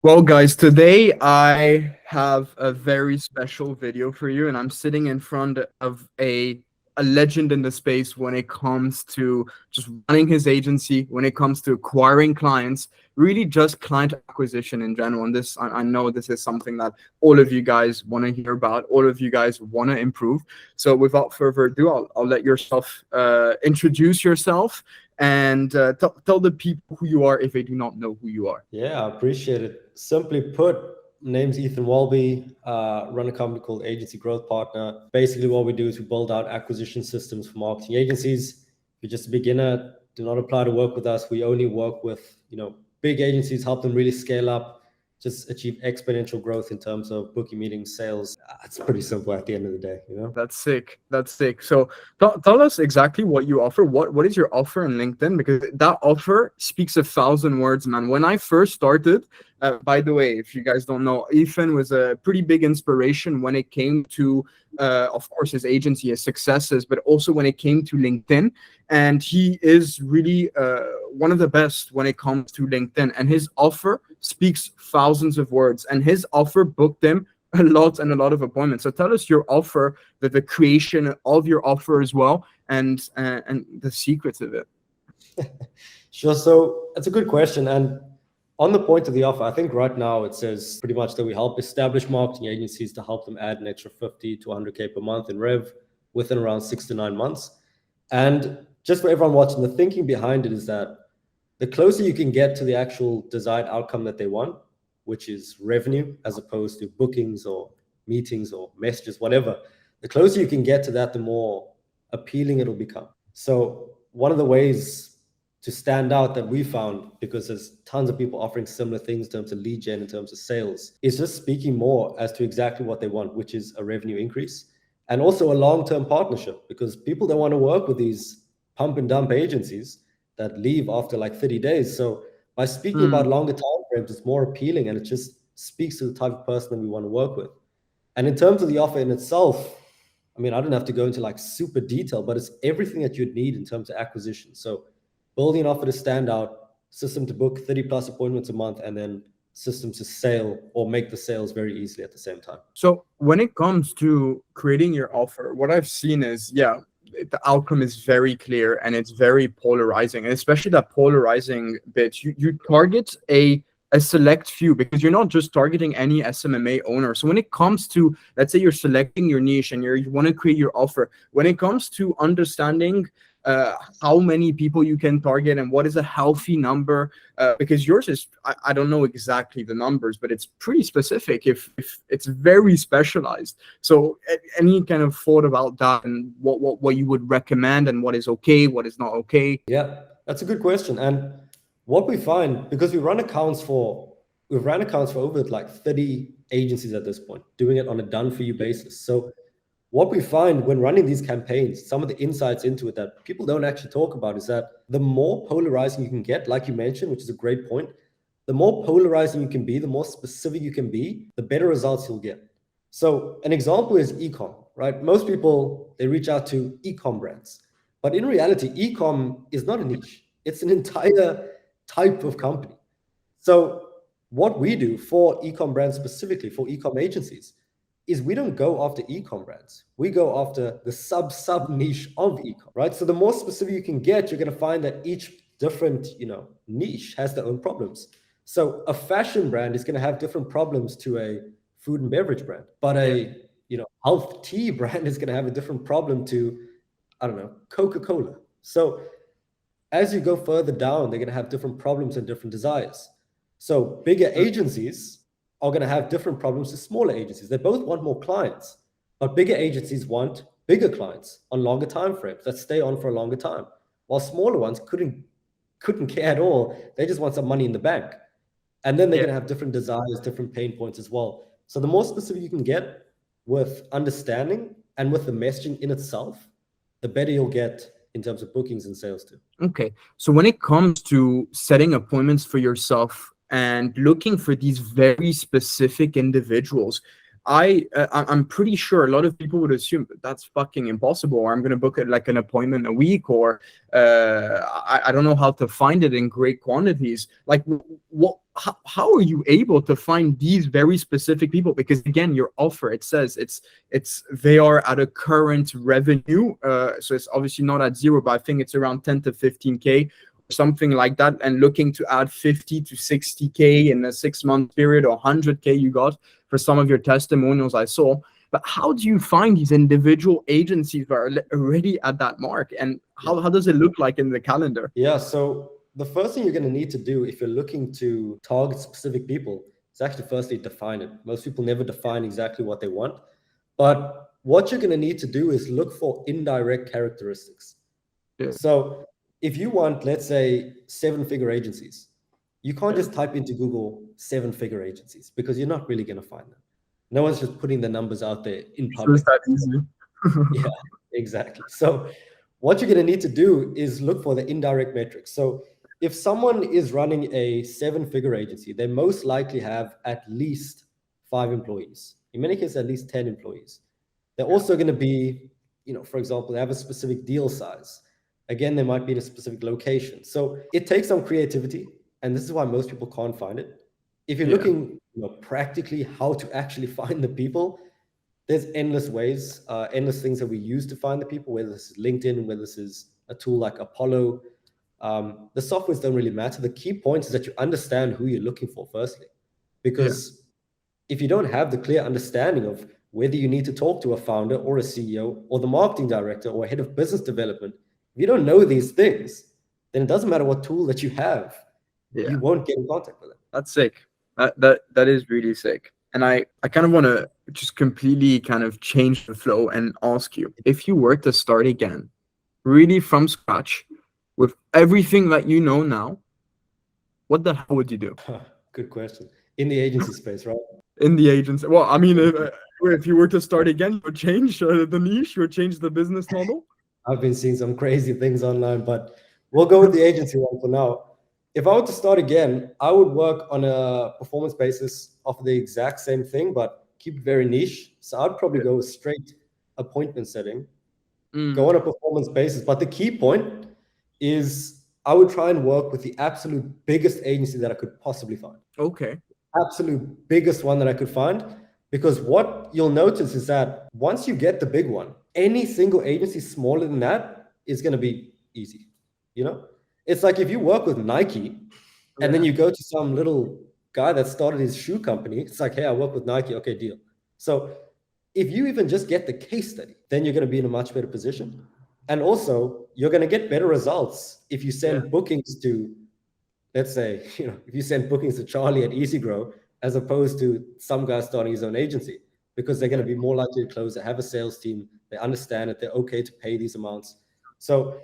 Well, guys, today I have a very special video for you, and I'm sitting in front of a legend in the space when it comes to just running his agency, when it comes to acquiring clients, really just client acquisition in general. And this, I know this is something that all of you guys want to hear about, all of you guys want to improve. So without further ado, I'll let yourself introduce yourself and tell the people who you are if they do not know who you are. Yeah, I appreciate it. Simply put, name's Ethan Welby, run a company called Agency Growth Partner. Basically, what we do is we build out acquisition systems for marketing agencies. If you're just a beginner, do not apply to work with us. We only work with, big agencies, help them really scale up, just achieve exponential growth in terms of booking meetings, sales. It's pretty simple at the end of the day. That's sick. That's sick. So tell us exactly what you offer. What is your offer in LinkedIn? Because that offer speaks 1,000 words, man. When I first started, by the way, if you guys don't know, Ethan was a pretty big inspiration when it came to, of course, his agency, his successes, but also when it came to LinkedIn. And he is really one of the best when it comes to LinkedIn. And his offer speaks thousands of words. And his offer booked him a lot of appointments. So tell us your offer, the creation of your offer as well, and the secrets of it. Sure. So that's a good question. And on the point of the offer, I think right now it says pretty much that we help established marketing agencies to help them add an extra 50 to 100K per month in rev within around 6 to 9 months. And just for everyone watching, the thinking behind it is that the closer you can get to the actual desired outcome that they want, which is revenue as opposed to bookings or meetings or messages, whatever, the closer you can get to that, the more appealing it'll become. So one of the ways to stand out that we found, because there's tons of people offering similar things in terms of lead gen, in terms of sales, is just speaking more as to exactly what they want, which is a revenue increase and also a long-term partnership, because people don't want to work with these pump and dump agencies that leave after like 30 days. So by speaking about longer time frames, it's more appealing and it just speaks to the type of person that we want to work with. And in terms of the offer in itself, I mean, I don't have to go into like super detail, but it's everything that you'd need in terms of acquisition. So building an offer to stand out, system to book 30 plus appointments a month, and then systems to sale or make the sales very easily at the same time. So when it comes to creating your offer, what I've seen is, the outcome is very clear and it's very polarizing, and especially that polarizing bit, you target a select few, because you're not just targeting any SMMA owner. So when it comes to, let's say you're selecting your niche and you want to create your offer, when it comes to understanding how many people you can target and what is a healthy number, because yours is, I don't know exactly the numbers, but it's pretty specific, if it's very specialized. So any kind of thought about that and what you would recommend and what is okay, what is not okay? Yeah, that's a good question. And what we find, because we've ran accounts for over like 30 agencies at this point, doing it on a done for you basis. So what we find when running these campaigns, some of the insights into it that people don't actually talk about, is that the more polarizing you can get, like you mentioned, which is a great point, the more polarizing you can be, the more specific you can be, the better results you'll get. So an example is e-com, right? Most people, they reach out to e-com brands, but in reality, e-com is not a niche. It's an entire type of company. So what we do for e-com brands, specifically for e-com agencies, is we don't go after e-com brands. We go after the sub niche of e-com, right? So the more specific you can get, you're going to find that each different, niche has their own problems. So a fashion brand is going to have different problems to a food and beverage brand, but a, health tea brand is going to have a different problem to, I don't know, Coca-Cola. So as you go further down, they're going to have different problems and different desires. So bigger agencies are going to have different problems to smaller agencies. They both want more clients, but bigger agencies want bigger clients on longer time frames that stay on for a longer time, while smaller ones couldn't care at all. They just want some money in the bank. And then they're going to have different desires, different pain points as well. So the more specific you can get with understanding and with the messaging in itself, the better you'll get in terms of bookings and sales too. Okay. So when it comes to setting appointments for yourself and looking for these very specific individuals, I'm pretty sure a lot of people would assume that that's fucking impossible, or I'm going to book it like an appointment a week, or I don't know how to find it in great quantities. Like, how are you able to find these very specific people? Because again, your offer, it says they are at a current revenue, so it's obviously not at zero, but I think it's around 10 to 15K, something like that, and looking to add 50 to 60K in a 6-month period, or 100K you got for some of your testimonials I saw. But how do you find these individual agencies that are already at that mark, and how does it look like in the calendar? Yeah, so the first thing you're going to need to do if you're looking to target specific people is actually firstly define it. Most people never define exactly what they want, but what you're going to need to do is look for indirect characteristics. Yeah. So if you want, let's say, 7-figure agencies, you can't just type into Google 7-figure agencies, because you're not really going to find them. No one's just putting the numbers out there in public. It's that easy. Yeah, exactly. So what you're going to need to do is look for the indirect metrics. So if someone is running a 7-figure agency, they most likely have at least 5 employees. In many cases, at least 10 employees. They're also going to be, for example, they have a specific deal size. Again, they might be in a specific location. So it takes some creativity, and this is why most people can't find it. If you're looking practically how to actually find the people, there's endless ways, endless things that we use to find the people, whether this is LinkedIn, whether this is a tool like Apollo. The softwares don't really matter. The key point is that you understand who you're looking for firstly, because if you don't have the clear understanding of whether you need to talk to a founder or a CEO or the marketing director or a head of business development, if you don't know these things, then it doesn't matter what tool that you have, you won't get in contact with them. That's sick. That is really sick. And I kind of want to just completely kind of change the flow and ask you, if you were to start again, really from scratch, with everything that you know now, what the hell would you do? Good question. In the agency space, right? In the agency. Well, I mean, if you were to start again, you would change the niche, you would change the business model. I've been seeing some crazy things online, but we'll go with the agency one for now. If I were to start again, I would work on a performance basis of the exact same thing, but keep it very niche. So I'd probably go straight appointment setting, go on a performance basis. But the key point is I would try and work with the absolute biggest agency that I could possibly find. Okay. Absolute biggest one that I could find. Because what you'll notice is that once you get the big one, any single agency smaller than that is going to be easy. It's like if you work with Nike and then you go to some little guy that started his shoe company, it's like, hey, I work with Nike. Okay, deal. So if you even just get the case study, then you're going to be in a much better position. And also, you're going to get better results if you send bookings to, let's say, if you send bookings to Charlie at EasyGrow, as opposed to some guy starting his own agency, because they're going to be more likely to close. They have a sales team. They understand that they're okay to pay these amounts. So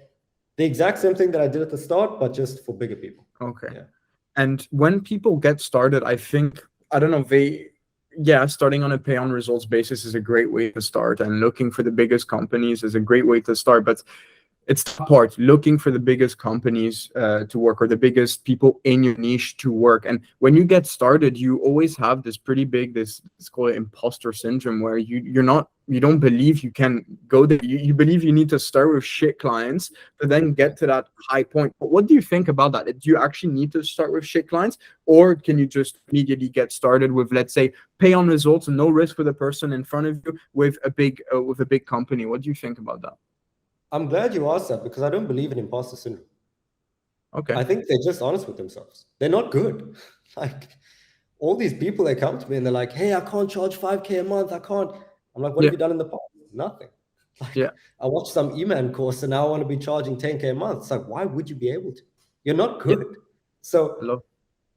the exact same thing that I did at the start, but just for bigger people. Okay. Yeah. And when people get started, I think, I don't know, starting on a pay on results basis is a great way to start, and looking for the biggest companies is a great way to start. But it's the part, looking for the biggest companies to work, or the biggest people in your niche to work. And when you get started, you always have this pretty big, it's called imposter syndrome, where you don't believe you can go there. You believe you need to start with shit clients to then get to that high point. But what do you think about that? Do you actually need to start with shit clients, or can you just immediately get started with, let's say, pay on results and no risk for the person in front of you with a big company? What do you think about that? I'm glad you asked that, because I don't believe in imposter syndrome. Okay. I think they're just honest with themselves. They're not good. Like, all these people, they come to me and they're like, hey, I can't charge 5K a month. I can't. I'm like, what have you done in the past? Nothing. I watched some E-Man course and now I want to be charging 10K a month. It's like, why would you be able to? You're not good. So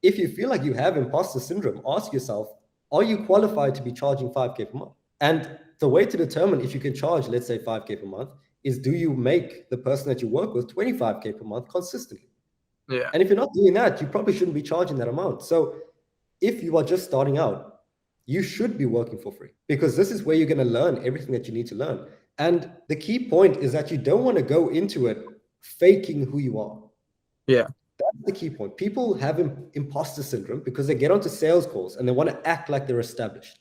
if you feel like you have imposter syndrome, ask yourself, are you qualified to be charging 5K per month? And the way to determine if you can charge, let's say, 5K per month is, do you make the person that you work with 25K per month consistently? Yeah. And if you're not doing that, you probably shouldn't be charging that amount. So if you are just starting out, you should be working for free, because this is where you're going to learn everything that you need to learn. And the key point is that you don't want to go into it faking who you are. Yeah. That's the key point. People have imposter syndrome because they get onto sales calls and they want to act like they're established.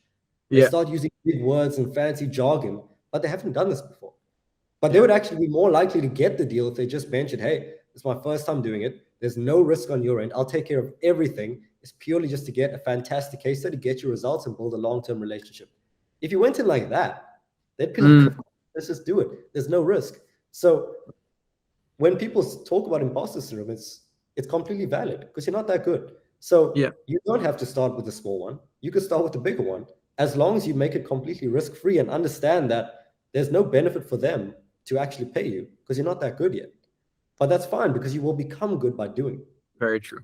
They Yeah. start using big words and fancy jargon, but they haven't done this before. But they would actually be more likely to get the deal if they just mentioned, hey, it's my first time doing it. There's no risk on your end. I'll take care of everything. It's purely just to get a fantastic case study, get your results, and build a long-term relationship. If you went in like that, they'd be like, let's just do it. There's no risk. So when people talk about imposter syndrome, it's completely valid because you're not that good. So Yeah. you don't have to start with a small one. You could start with a bigger one, as long as you make it completely risk-free and understand that there's no benefit for them to actually pay you because you're not that good yet. But that's fine because you will become good by doing it. Very true.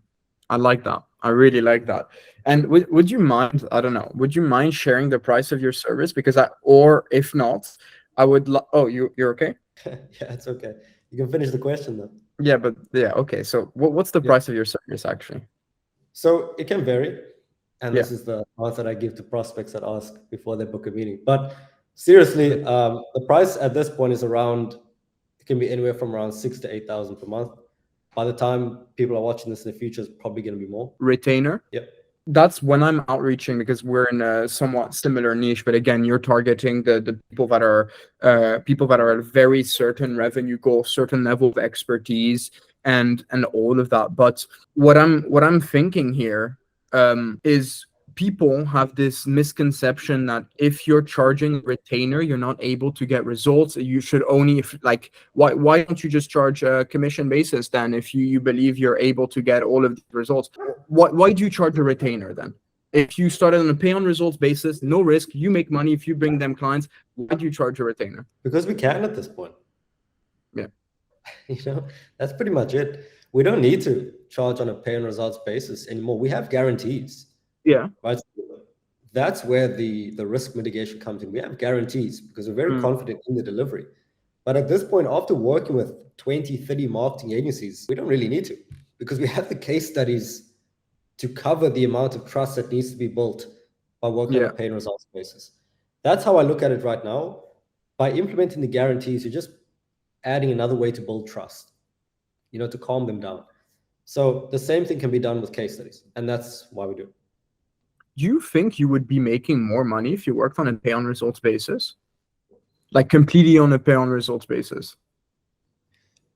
I like that. I really like that. And would you mind, I don't know, would you mind sharing the price of your service? Because or if not, I would, oh, you're okay? Yeah, it's okay. You can finish the question though. Yeah, but yeah, okay. So what's the price of your service actually? So it can vary. And Yeah. this is the answer that I give to prospects that ask before they book a meeting. But seriously, the price at this point is around, it can be anywhere from around 6,000 to 8,000 per month. By the time people are watching this in the future, it's probably going to be more. Retainer? Yep. That's when I'm outreaching because we're in a somewhat similar niche, but again, you're targeting the people that are at a very certain revenue goal, certain level of expertise, and all of that. But what I'm thinking here is people have this misconception that if you're charging a retainer, you're not able to get results. You should only, if like, why don't you just charge a commission basis then if you believe you're able to get all of the results? Why do you charge a retainer then? If you started on a pay on results basis, no risk, you make money if you bring them clients, why do you charge a retainer? Because we can at this point. Yeah. That's pretty much it. We don't need to charge on a pay on results basis anymore. We have guarantees. Yeah. Right. That's where the risk mitigation comes in. We have guarantees because we're very confident in the delivery. But at this point, after working with 20, 30 marketing agencies, we don't really need to because we have the case studies to cover the amount of trust that needs to be built by working on a pay and results basis. That's how I look at it right now. By implementing the guarantees, you're just adding another way to build trust, to calm them down. So the same thing can be done with case studies, and that's why we do it. Do you think you would be making more money if you worked on a pay on results basis? Like completely on a pay on results basis?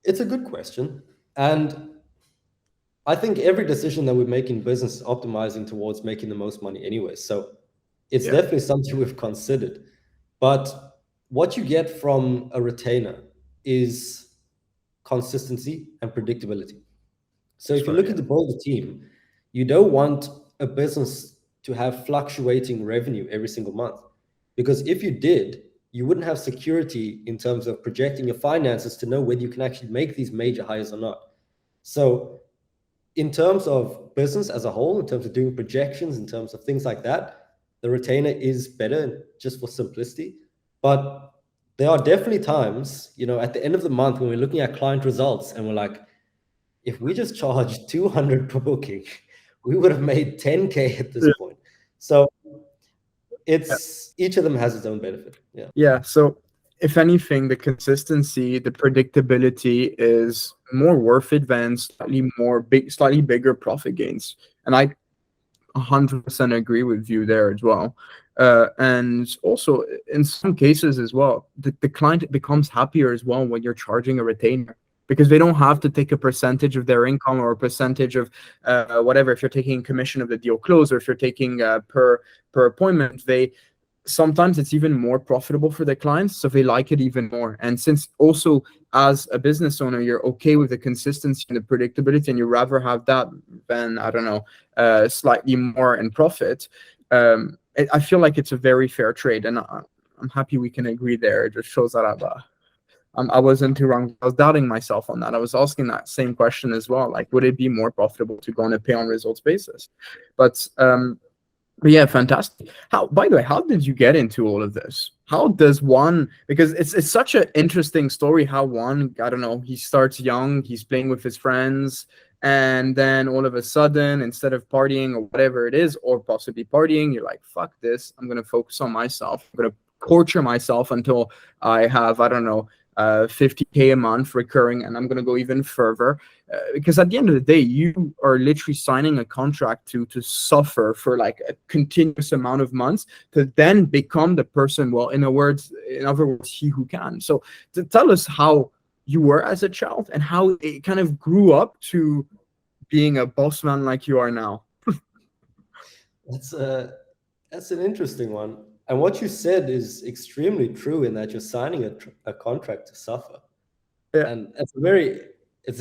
It's a good question. And I think every decision that we make in business is optimizing towards making the most money anyway. So it's definitely something we've considered. But what you get from a retainer is consistency and predictability. So if you're looking to build a team, you don't want a business to have fluctuating revenue every single month. Because if you did, you wouldn't have security in terms of projecting your finances to know whether you can actually make these major hires or not. So in terms of business as a whole, in terms of doing projections, in terms of things like that, the retainer is better just for simplicity. But there are definitely times, at the end of the month when we're looking at client results and we're like, if we just charge 200 per booking, we would have made 10K at this point. So it's each of them has its own benefit. Yeah. So if anything, the consistency, the predictability is more worth it than slightly bigger profit gains. And I 100% agree with you there as well. And also in some cases as well, the client becomes happier as well when you're charging a retainer, because they don't have to take a percentage of their income or a percentage of whatever. If you're taking commission of the deal close, or if you're taking per appointment, sometimes it's even more profitable for the clients, so they like it even more. And since also as a business owner, you're okay with the consistency and the predictability, and you rather have that than, I don't know, slightly more in profit, I feel like it's a very fair trade, and I'm happy we can agree there. It just shows that I wasn't too wrong. I was doubting myself on that. I was asking that same question as well. Like, would it be more profitable to go on a pay on results basis? But yeah, fantastic. By the way, how did you get into all of this? How does one, because it's such an interesting story how one, I don't know, he starts young, he's playing with his friends, and then all of a sudden, instead of partying or whatever it is, or possibly partying, you're like, fuck this, I'm going to focus on myself. I'm going to torture myself until I have, I don't know, 50K a month recurring, and I'm going to go even further, because at the end of the day, you are literally signing a contract to suffer for like a continuous amount of months to then become the person, well, in other words, he who can. So to tell us how you were as a child and how it kind of grew up to being a boss man like you are now. That's an interesting one. And what you said is extremely true in that you're signing a contract to suffer. Yeah. And it's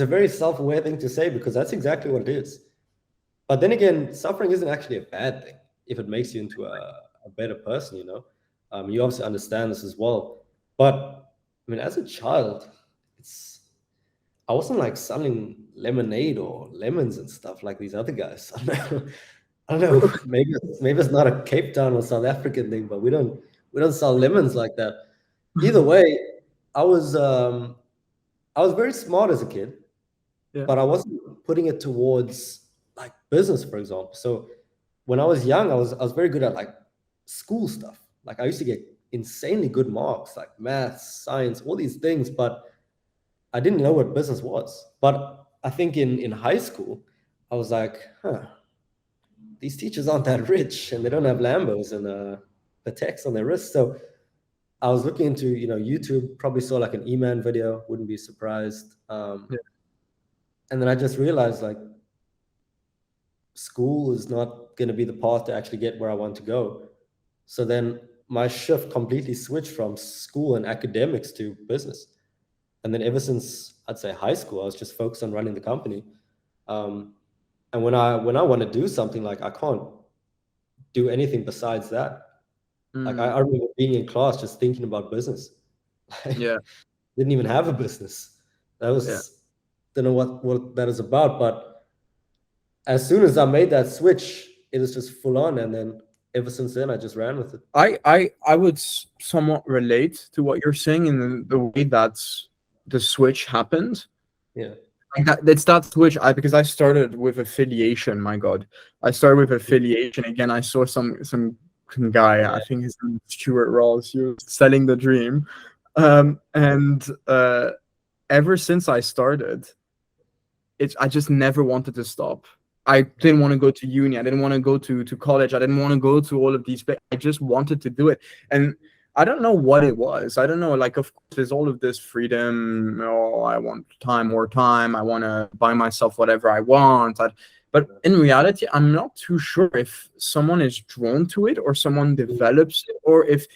a very self-aware thing to say, because that's exactly what it is. But then again, suffering isn't actually a bad thing if it makes you into a better person, you know. You obviously understand this as well. But I mean, as a child, I wasn't like selling lemonade or lemons and stuff like these other guys. I don't know. Maybe it's not a Cape Town or South African thing, but we don't sell lemons like that. Either way, I was very smart as a kid, Yeah. but I wasn't putting it towards like business, for example. So when I was young, I was very good at like school stuff. Like I used to get insanely good marks, like maths, science, all these things, but I didn't know what business was. But I think in high school, I was like, these teachers aren't that rich and they don't have Lambos and Pateks on their wrists. So I was looking into, YouTube, probably saw like an E-Man video, wouldn't be surprised. And then I just realized like school is not going to be the path to actually get where I want to go. So then my shift completely switched from school and academics to business. And then ever since I'd say high school, I was just focused on running the company. And when I want to do something, like I can't do anything besides that. Like I remember being in class just thinking about business. Yeah. Didn't even have a business. That was don't know what that is about. But as soon as I made that switch, it was just full on. And then ever since then, I just ran with it. I would somewhat relate to what you're saying in the way that the switch happened. Yeah. It's that switch. Because I started with affiliation. My God, I started with affiliation. Again, I saw some guy. I think his name is Stuart Rawls. He was selling the dream, and ever since I started, I just never wanted to stop. I didn't want to go to uni. I didn't want to go to college. I didn't want to go to all of these. But I just wanted to do it, and I don't know what it was. I don't know. Like, of course, there's all of this freedom. Oh, I want more time. I want to buy myself whatever I want. But in reality, I'm not too sure if someone is drawn to it or someone develops it, or if,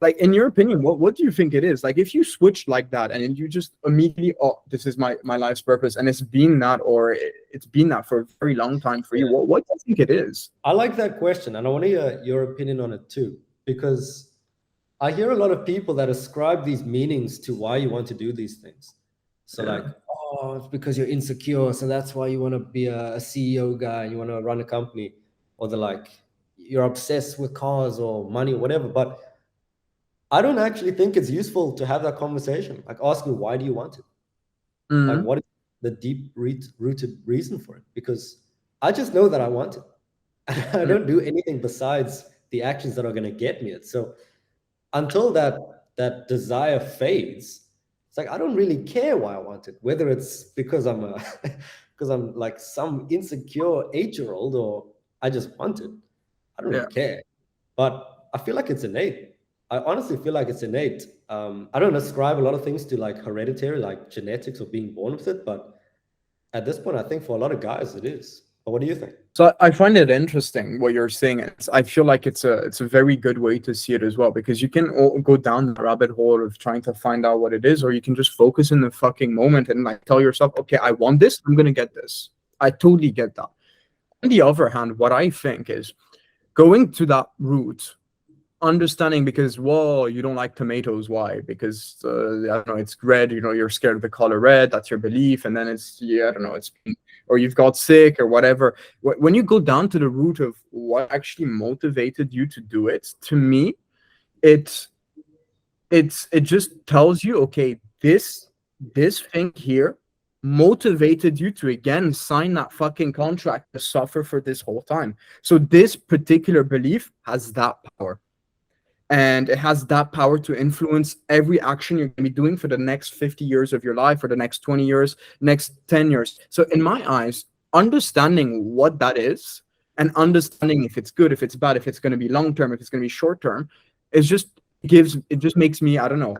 like, in your opinion, what do you think it is? Like, if you switch like that and you just immediately, oh, this is my life's purpose, and it's been that, or it's been that for a very long time for you, what do you think it is? I like that question, and I want to hear your opinion on it too, because I hear a lot of people that ascribe these meanings to why you want to do these things. So like, oh, it's because you're insecure, so that's why you want to be a CEO guy, you want to run a company, or they're like, you're obsessed with cars or money or whatever. But I don't actually think it's useful to have that conversation. Like, ask me, why do you want it? Like, what is the deep rooted reason for it? Because I just know that I want it. I don't do anything besides the actions that are going to get me it. So until that desire fades, it's like I don't really care why I want it, whether it's because I'm like some insecure 8-year-old or I just want it. I don't really care. But I feel like it's innate. I honestly feel like it's innate. I don't ascribe a lot of things to like hereditary, like genetics or being born with it, but at this point, I think for a lot of guys it is. But what do you think? So I find it interesting what you're saying. I feel like it's a very good way to see it as well, because you can go down the rabbit hole of trying to find out what it is, or you can just focus in the fucking moment and like tell yourself, okay, I want this, I'm gonna get this. I totally get that. On the other hand, what I think is going to that route, understanding, because, whoa, you don't like tomatoes. Why? Because I don't know, it's red, you're scared of the color red, that's your belief, and then it's, I don't know, it's, or you've got sick or whatever. When you go down to the root of what actually motivated you to do it, to me, it just tells you, okay, this thing here motivated you to again sign that fucking contract to suffer for this whole time. So this particular belief has that power. and it has that power to influence every action you're going to be doing for the next 50 years of your life, for the next 20 years, next 10 years. So in my eyes, understanding what that is and understanding if it's good, if it's bad, if it's going to be long term, if it's going to be short term, is just it just makes me, I don't know,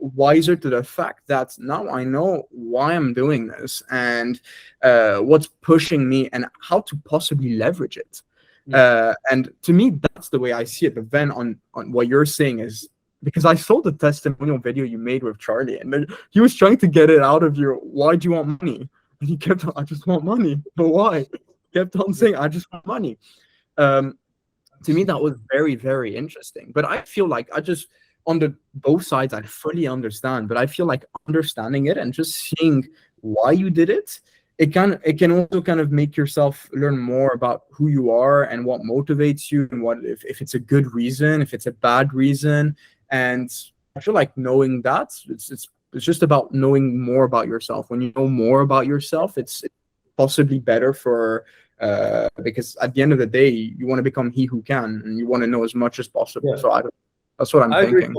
wiser to the fact that now I know why I'm doing this, and what's pushing me, and how to possibly leverage it. And to me, that's the way I see it. But then on what you're saying is, because I saw the testimonial video you made with Charlie, and he was trying to get it out of you. Why do you want money? And he kept on, I just want money. But why? He kept on saying, I just want money. To me, that was very, very interesting. But I feel like on the both sides, I fully understand. But I feel like understanding it and just seeing why you did it, it can also kind of make yourself learn more about who you are and what motivates you, and what if it's a good reason, if it's a bad reason. And I feel like knowing that it's just about knowing more about yourself. When you know more about yourself, it's possibly better for because at the end of the day, you want to become he who can, and you want to know as much as possible. Yeah. So that's what I'm thinking.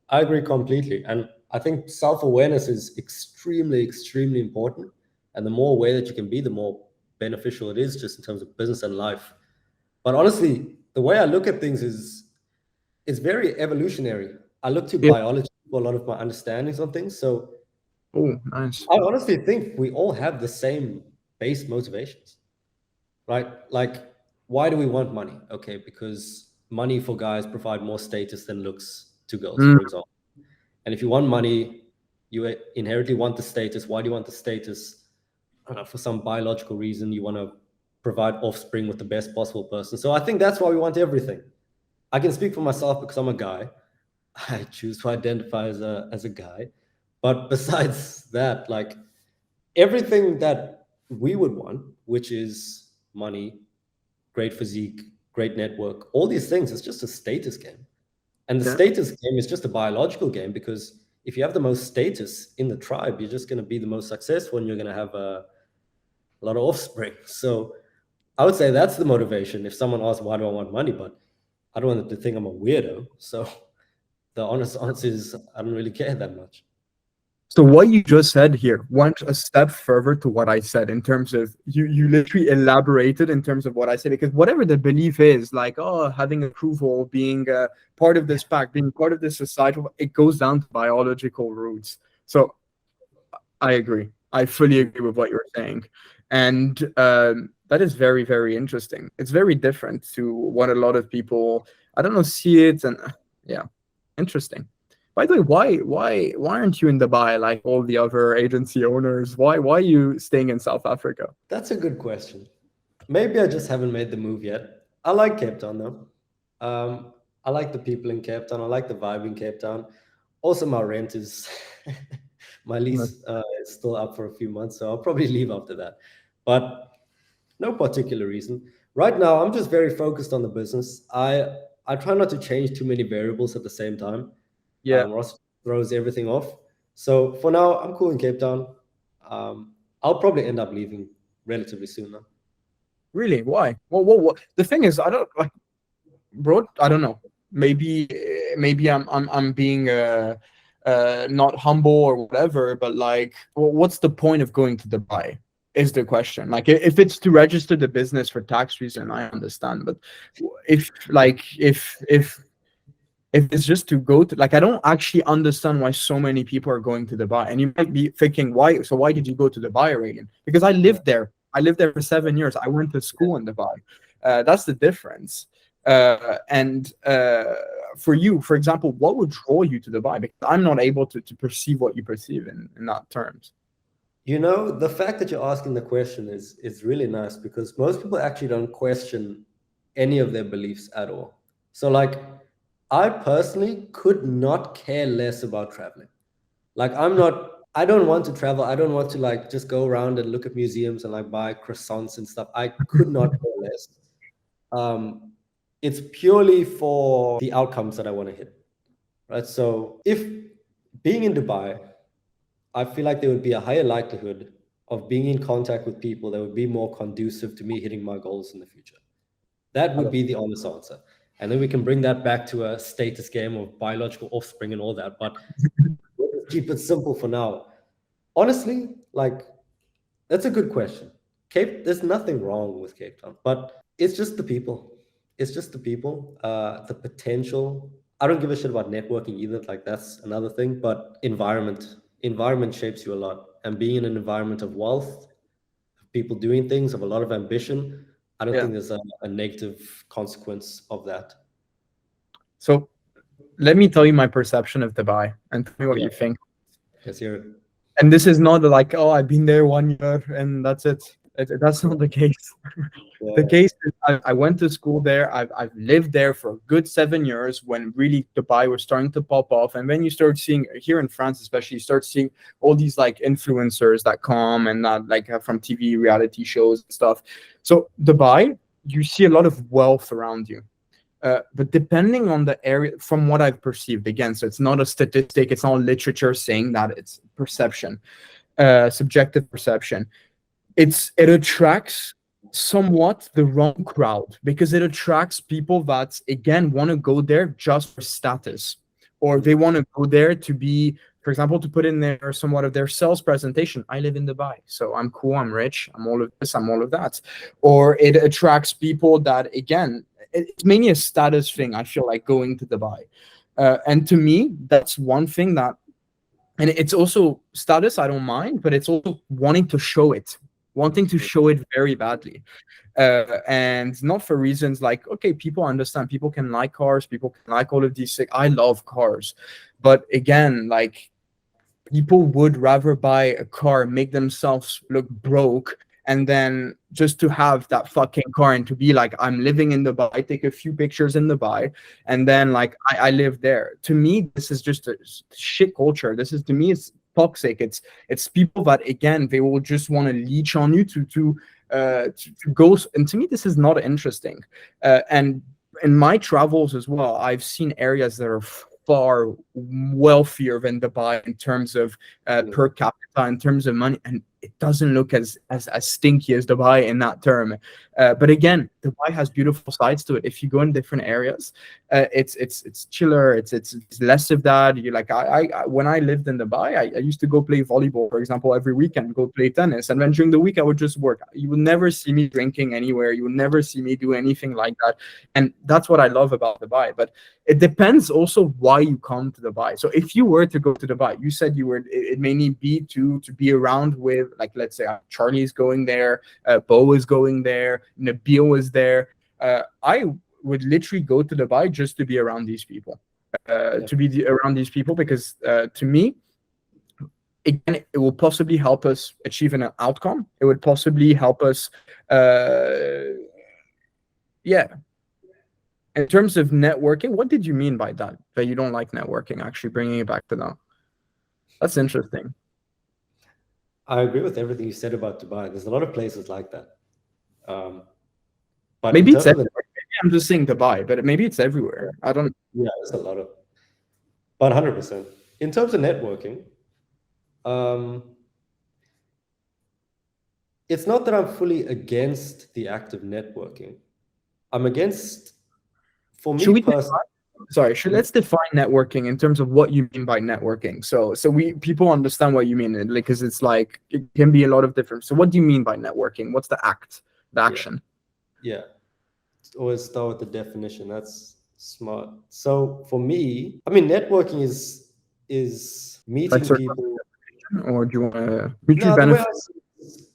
I agree completely. And I think self-awareness is extremely, extremely important. And the more aware that you can be, the more beneficial it is, just in terms of business and life. But honestly, the way I look at things is it's very evolutionary. I look to biology for a lot of my understandings on things. So nice. I honestly think we all have the same base motivations, right? Like, why do we want money? Okay, because money for guys provide more status than looks to girls, for example. And if you want money, you inherently want the status. Why do you want the status? For some biological reason, you want to provide offspring with the best possible person. So I think that's why we want everything. I can speak for myself because I'm a guy. I choose to identify as a guy. But besides that, like, everything that we would want, which is money, great physique, great network, all these things, it's just a status game. And the status game is just a biological game, because if you have the most status in the tribe, you're just going to be the most successful, and you're going to have a lot of offspring. So I would say that's the motivation. If someone asks, why do I want money? But I don't want them to think I'm a weirdo. So the honest answer is, I don't really care that much. So what you just said here went a step further to what I said, in terms of you literally elaborated in terms of what I said, because whatever the belief is, like, oh, having approval, being part of this pack, being part of this societal, it goes down to biological roots. So I agree. I fully agree with what you're saying. And that is very, very interesting. It's very different to what a lot of people, I don't know, see it. And yeah, interesting. By the way, why aren't you in Dubai like all the other agency owners? Why are you staying in South Africa? That's a good question. Maybe I just haven't made the move yet. I like Cape Town though. I like the people in Cape Town. I like the vibe in Cape Town. Also, my rent is my lease is still up for a few months, so I'll probably leave after that. But no particular reason. Right now, I'm just very focused on the business. I try not to change too many variables at the same time. Ross throws everything off. So for now, I'm cool in Cape Town. I'll probably end up leaving relatively soon now. Really? Why? Well, the thing is, I don't like, bro. I don't know. Maybe I'm being not humble or whatever. But like, what's the point of going to Dubai? Is the question. Like, if it's to register the business for tax reason, I understand. But if it's just to go to, like, I don't actually understand why so many people are going to Dubai. And you might be thinking, why did you go to Dubai, Aurelien? Because I lived there. I lived there for 7 years. I went to school in Dubai. That's the difference. And for you, for example, what would draw you to Dubai? Because I'm not able to perceive what you perceive in that terms. You know, the fact that you're asking the question is really nice, because most people actually don't question any of their beliefs at all. So like, I personally could not care less about traveling. Like, I don't want to travel. I don't want to like just go around and look at museums and like buy croissants and stuff. I could not care less. It's purely for the outcomes that I want to hit, right? So if being in Dubai, I feel like there would be a higher likelihood of being in contact with people that would be more conducive to me hitting my goals in the future. That would be the honest answer. And then we can bring that back to a status game of biological offspring and all that. But let's keep it simple for now. Honestly, like, that's a good question. There's nothing wrong with Cape Town, but it's just the people. It's just the people, the potential. I don't give a shit about networking either. Like, that's another thing. But environment shapes you a lot. And being in an environment of wealth, of people doing things, of a lot of ambition, I don't think there's a negative consequence of that. So let me tell you my perception of Dubai and tell me what you think. Let's hear it. And this is not like, oh, I've been there 1 year and that's it. That's not the case. The case is I went to school there. I've lived there for a good 7 years when really Dubai was starting to pop off. And then you start seeing here in France, especially, you start seeing all these like influencers that come and that like from TV reality shows and stuff. So Dubai, you see a lot of wealth around you. But depending on the area, from what I've perceived, again, so it's not a statistic, it's not literature saying that, it's perception, subjective perception. It attracts somewhat the wrong crowd because it attracts people that, again, want to go there just for status, or they want to go there to be, for example, to put in there somewhat of their sales presentation. I live in Dubai, so I'm cool, I'm rich, I'm all of this, I'm all of that. Or it attracts people that, again, it's mainly a status thing, I feel like, going to Dubai. And to me, that's one thing that, and it's also status, I don't mind, but it's also wanting to show it very badly. And not for reasons like, okay, people understand, people can like cars, people can like all of these things. I love cars. But again, like, people would rather buy a car, make themselves look broke, and then just to have that fucking car and to be like, I'm living in Dubai, I take a few pictures in Dubai, and then like I live there. To me, this is just a shit culture. This is, to me, it's toxic. It's people that, again, they will just want to leech on you to go. And to me, this is not interesting. And in my travels as well, I've seen areas that are far wealthier than Dubai in terms of per capita, in terms of money, and it doesn't look as stinky as Dubai in that term. But again, Dubai has beautiful sides to it. If you go in different areas, it's chiller. It's less of that. You like I when I lived in Dubai, I used to go play volleyball, for example, every weekend, go play tennis, and then during the week I would just work. You would never see me drinking anywhere. You would never see me do anything like that, and that's what I love about Dubai. But it depends also why you come to Dubai. So if you were to go to Dubai, you said you were, it mainly be to be around with, like, let's say Charlie's going there, Bo is going there, Nabil is there. I would literally go to Dubai just to be around these people, around these people, because to me, again, it will possibly help us achieve an outcome. It would possibly help us, In terms of networking, what did you mean by that? That you don't like networking, actually bringing it back to that? That's interesting. I agree with everything you said about Dubai. There's a lot of places like that. But maybe it's everywhere. Maybe I'm just saying Dubai, but maybe it's everywhere. I don't. Yeah, there's a lot of. But 100%. In terms of networking, it's not that I'm fully against the act of networking. I'm against. For me personally, let's define networking in terms of what you mean by networking. So people understand what you mean, because it's like, it can be a lot of different. So what do you mean by networking? What's the action? Yeah. Always start with the definition. That's smart. So for me, I mean, networking is meeting people. Or do you want to mutual benefit?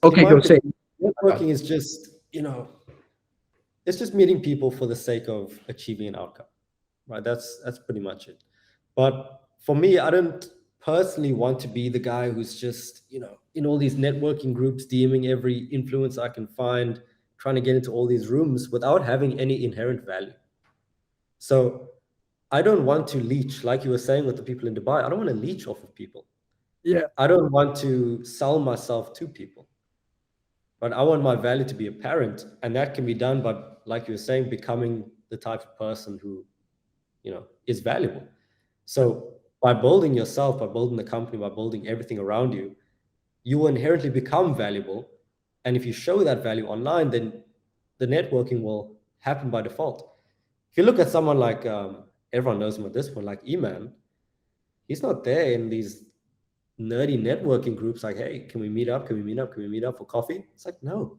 Okay, go say. Networking is just, it's just meeting people for the sake of achieving an outcome, right? That's pretty much it. But for me, I don't personally want to be the guy who's just, in all these networking groups, DMing every influencer I can find, trying to get into all these rooms without having any inherent value. So I don't want to leech, like you were saying with the people in Dubai. I don't want to leech off of people. Yeah. I don't want to sell myself to people. But I want my value to be apparent, and that can be done by, like you were saying, becoming the type of person who, is valuable. So by building yourself, by building the company, by building everything around you, you will inherently become valuable. And if you show that value online, then the networking will happen by default. if you look at someone like everyone knows him at this point, like E-Man, he's not there in these nerdy networking groups like, hey, can we meet up? Can we meet up? Can we meet up for coffee? It's like, no,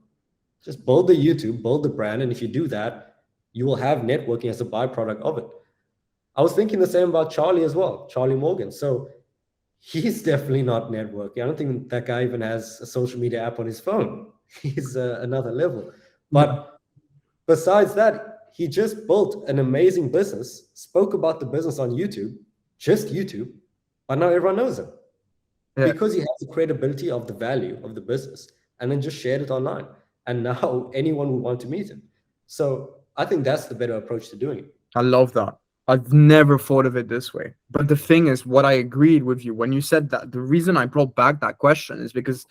just build the YouTube, build the brand. And if you do that, you will have networking as a byproduct of it. I was thinking the same about Charlie as well, Charlie Morgan. So he's definitely not networking. I don't think that guy even has a social media app on his phone. He's another level. But besides that, he just built an amazing business, spoke about the business on YouTube, just YouTube, but now everyone knows him because he has the credibility of the value of the business, and then just shared it online. And now anyone would want to meet him. So I think that's the better approach to doing it. I love that. I've never thought of it this way. But the thing is, what I agreed with you when you said that, the reason I brought back that question is because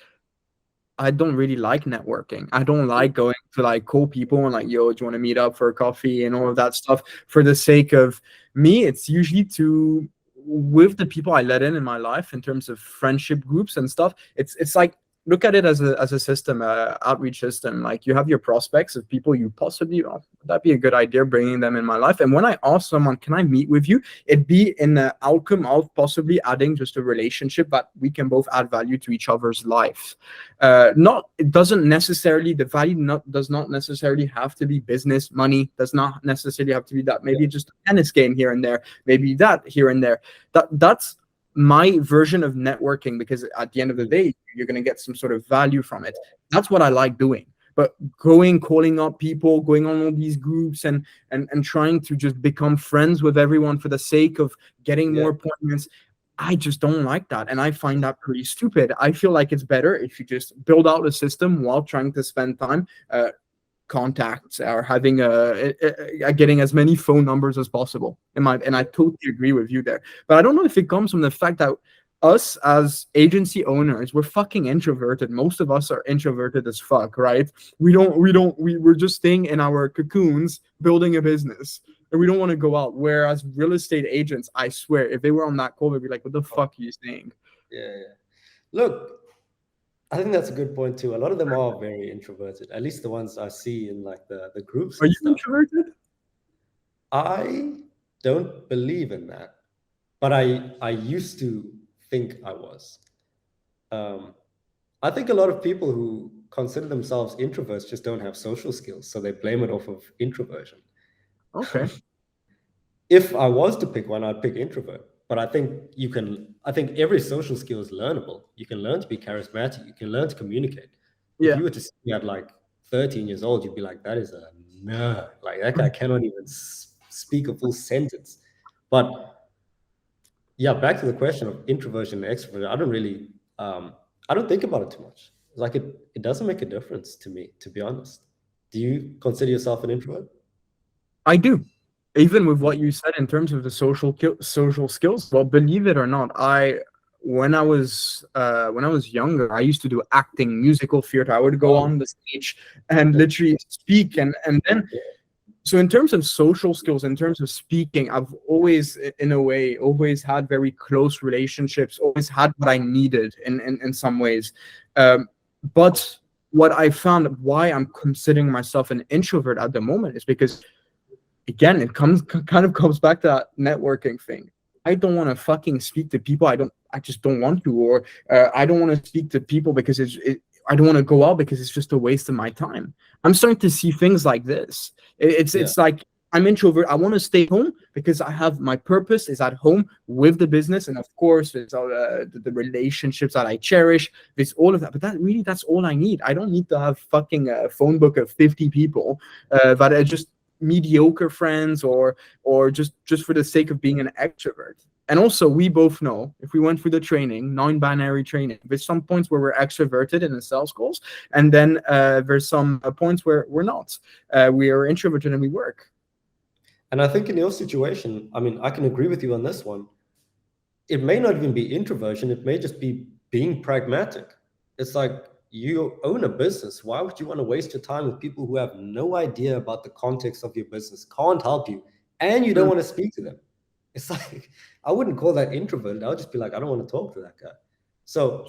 I don't really like networking. I don't like going to like call people and like, yo, do you want to meet up for a coffee and all of that stuff for the sake of me. It's usually to with the people I let in my life in terms of friendship groups and stuff. It's like look at it as a system, outreach system. Like you have your prospects of people you possibly would that be a good idea bringing them in my life. And when I ask someone, can I meet with you? It'd be in the outcome of possibly adding just a relationship that we can both add value to each other's life. Not it doesn't necessarily the value does not necessarily have to be business, money does not necessarily have to be that. Maybe just a tennis game here and there, maybe that here and there. That's my version of networking, because at the end of the day, you're going to get some sort of value from it. That's what I like doing. But calling up people, going on all these groups and trying to just become friends with everyone for the sake of getting more appointments, I just don't like that. And I find that pretty stupid. I feel like it's better if you just build out a system while trying to spend time contacts or having getting as many phone numbers as possible. And I totally agree with you there. But I don't know if it comes from the fact that us as agency owners, we're fucking introverted. Most of us are introverted as fuck, right? We're just staying in our cocoons building a business. And we don't want to go out. Whereas real estate agents, I swear, if they were on that call, they'd be like, what the fuck are you saying? Yeah. Look, I think that's a good point too. A lot of them are very introverted, at least the ones I see in like the groups. Are you introverted? I don't believe in that, but I used to think I was. I think a lot of people who consider themselves introverts just don't have social skills, so they blame it off of introversion. Okay. If I was to pick one, I'd pick introvert. But I think every social skill is learnable. You can learn to be charismatic. You can learn to communicate. If you were to see me at like 13 years old, you'd be like, that is a nerd. Like that guy cannot even speak a full sentence. But yeah, back to the question of introversion and extroversion. I don't think about it too much. Like it doesn't make a difference to me, to be honest. Do you consider yourself an introvert? I do. Even with what you said in terms of the social skills, well, believe it or not, when I was younger, I used to do acting, musical theater. I would go on the stage and literally speak, and then. So in terms of social skills, in terms of speaking, I've always, in a way, always had very close relationships. Always had what I needed in some ways, but what I found why I'm considering myself an introvert at the moment is because. Again, it kind of comes back to that networking thing. I don't want to fucking speak to people. I just don't want to, or I don't want to speak to people because I don't want to go out because it's just a waste of my time. I'm starting to see things like this. It's like I'm introvert. I want to stay home because I have my purpose is at home with the business, and of course, it's all the relationships that I cherish. It's all of that. But that's all I need. I don't need to have fucking a phone book of 50 people that are just mediocre friends or just for the sake of being an extrovert. And also, we both know if we went through the training, non-binary training, there's some points where we're extroverted in the sales calls, and then there's some points where we're not. We are introverted and we work. And I think in your situation, I mean, I can agree with you on this one. It may not even be introversion. It may just be being pragmatic. It's like, you own a business. Why would you want to waste your time with people who have no idea about the context of your business, can't help you, and you don't want to speak to them? It's like, I wouldn't call that introverted. I would just be like, I don't want to talk to that guy. So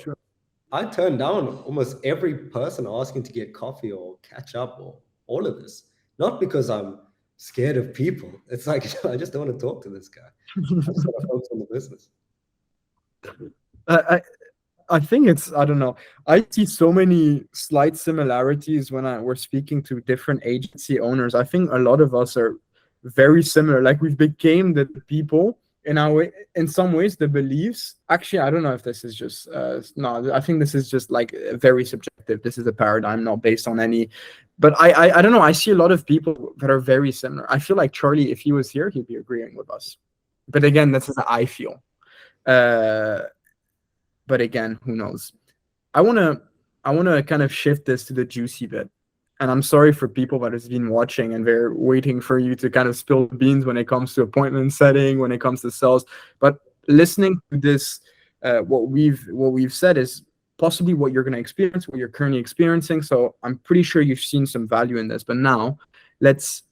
I turned down almost every person asking to get coffee or catch up or all of this, not because I'm scared of people. It's like, I just don't want to talk to this guy. I just want to focus on the business. I think it's, I don't know. I see so many slight similarities when we're speaking to different agency owners. I think a lot of us are very similar. Like we've became the people in our, in some ways, the beliefs. Actually, I don't know if this is just, no, I think this is just like very subjective. This is a paradigm, not based on any, but I don't know. I see a lot of people that are very similar. I feel like Charlie, if he was here, he'd be agreeing with us. But again, this is how I feel. But again, who knows? I wanna kind of shift this to the juicy bit. And I'm sorry for people that has been watching and they're waiting for you to kind of spill the beans when it comes to appointment setting, when it comes to sales. But listening to this, what we've said is possibly what you're gonna experience, what you're currently experiencing. So I'm pretty sure you've seen some value in this. But now let's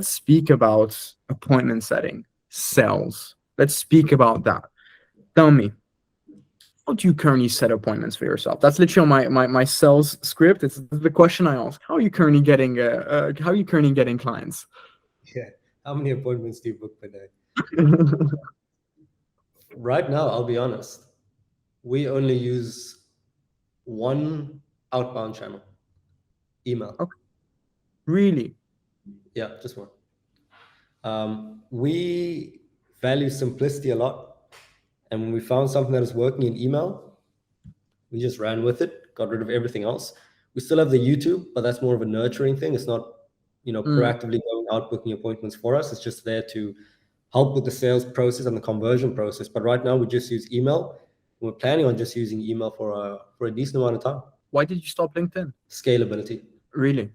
speak about appointment setting, sales. Let's speak about that. Tell me, how do you currently set appointments for yourself? That's literally my sales script. It's the question I ask. How are you currently getting clients? Yeah. How many appointments do you book per day? Right now, I'll be honest, we only use one outbound channel, email. Okay. Really? Yeah, just one. We value simplicity a lot. And when we found something that is working in email, we just ran with it, got rid of everything else. We still have the YouTube, but that's more of a nurturing thing. It's not, proactively going out booking appointments for us. It's just there to help with the sales process and the conversion process. But right now we just use email. We're planning on just using email for a decent amount of time. Why did you stop LinkedIn? Scalability. Really?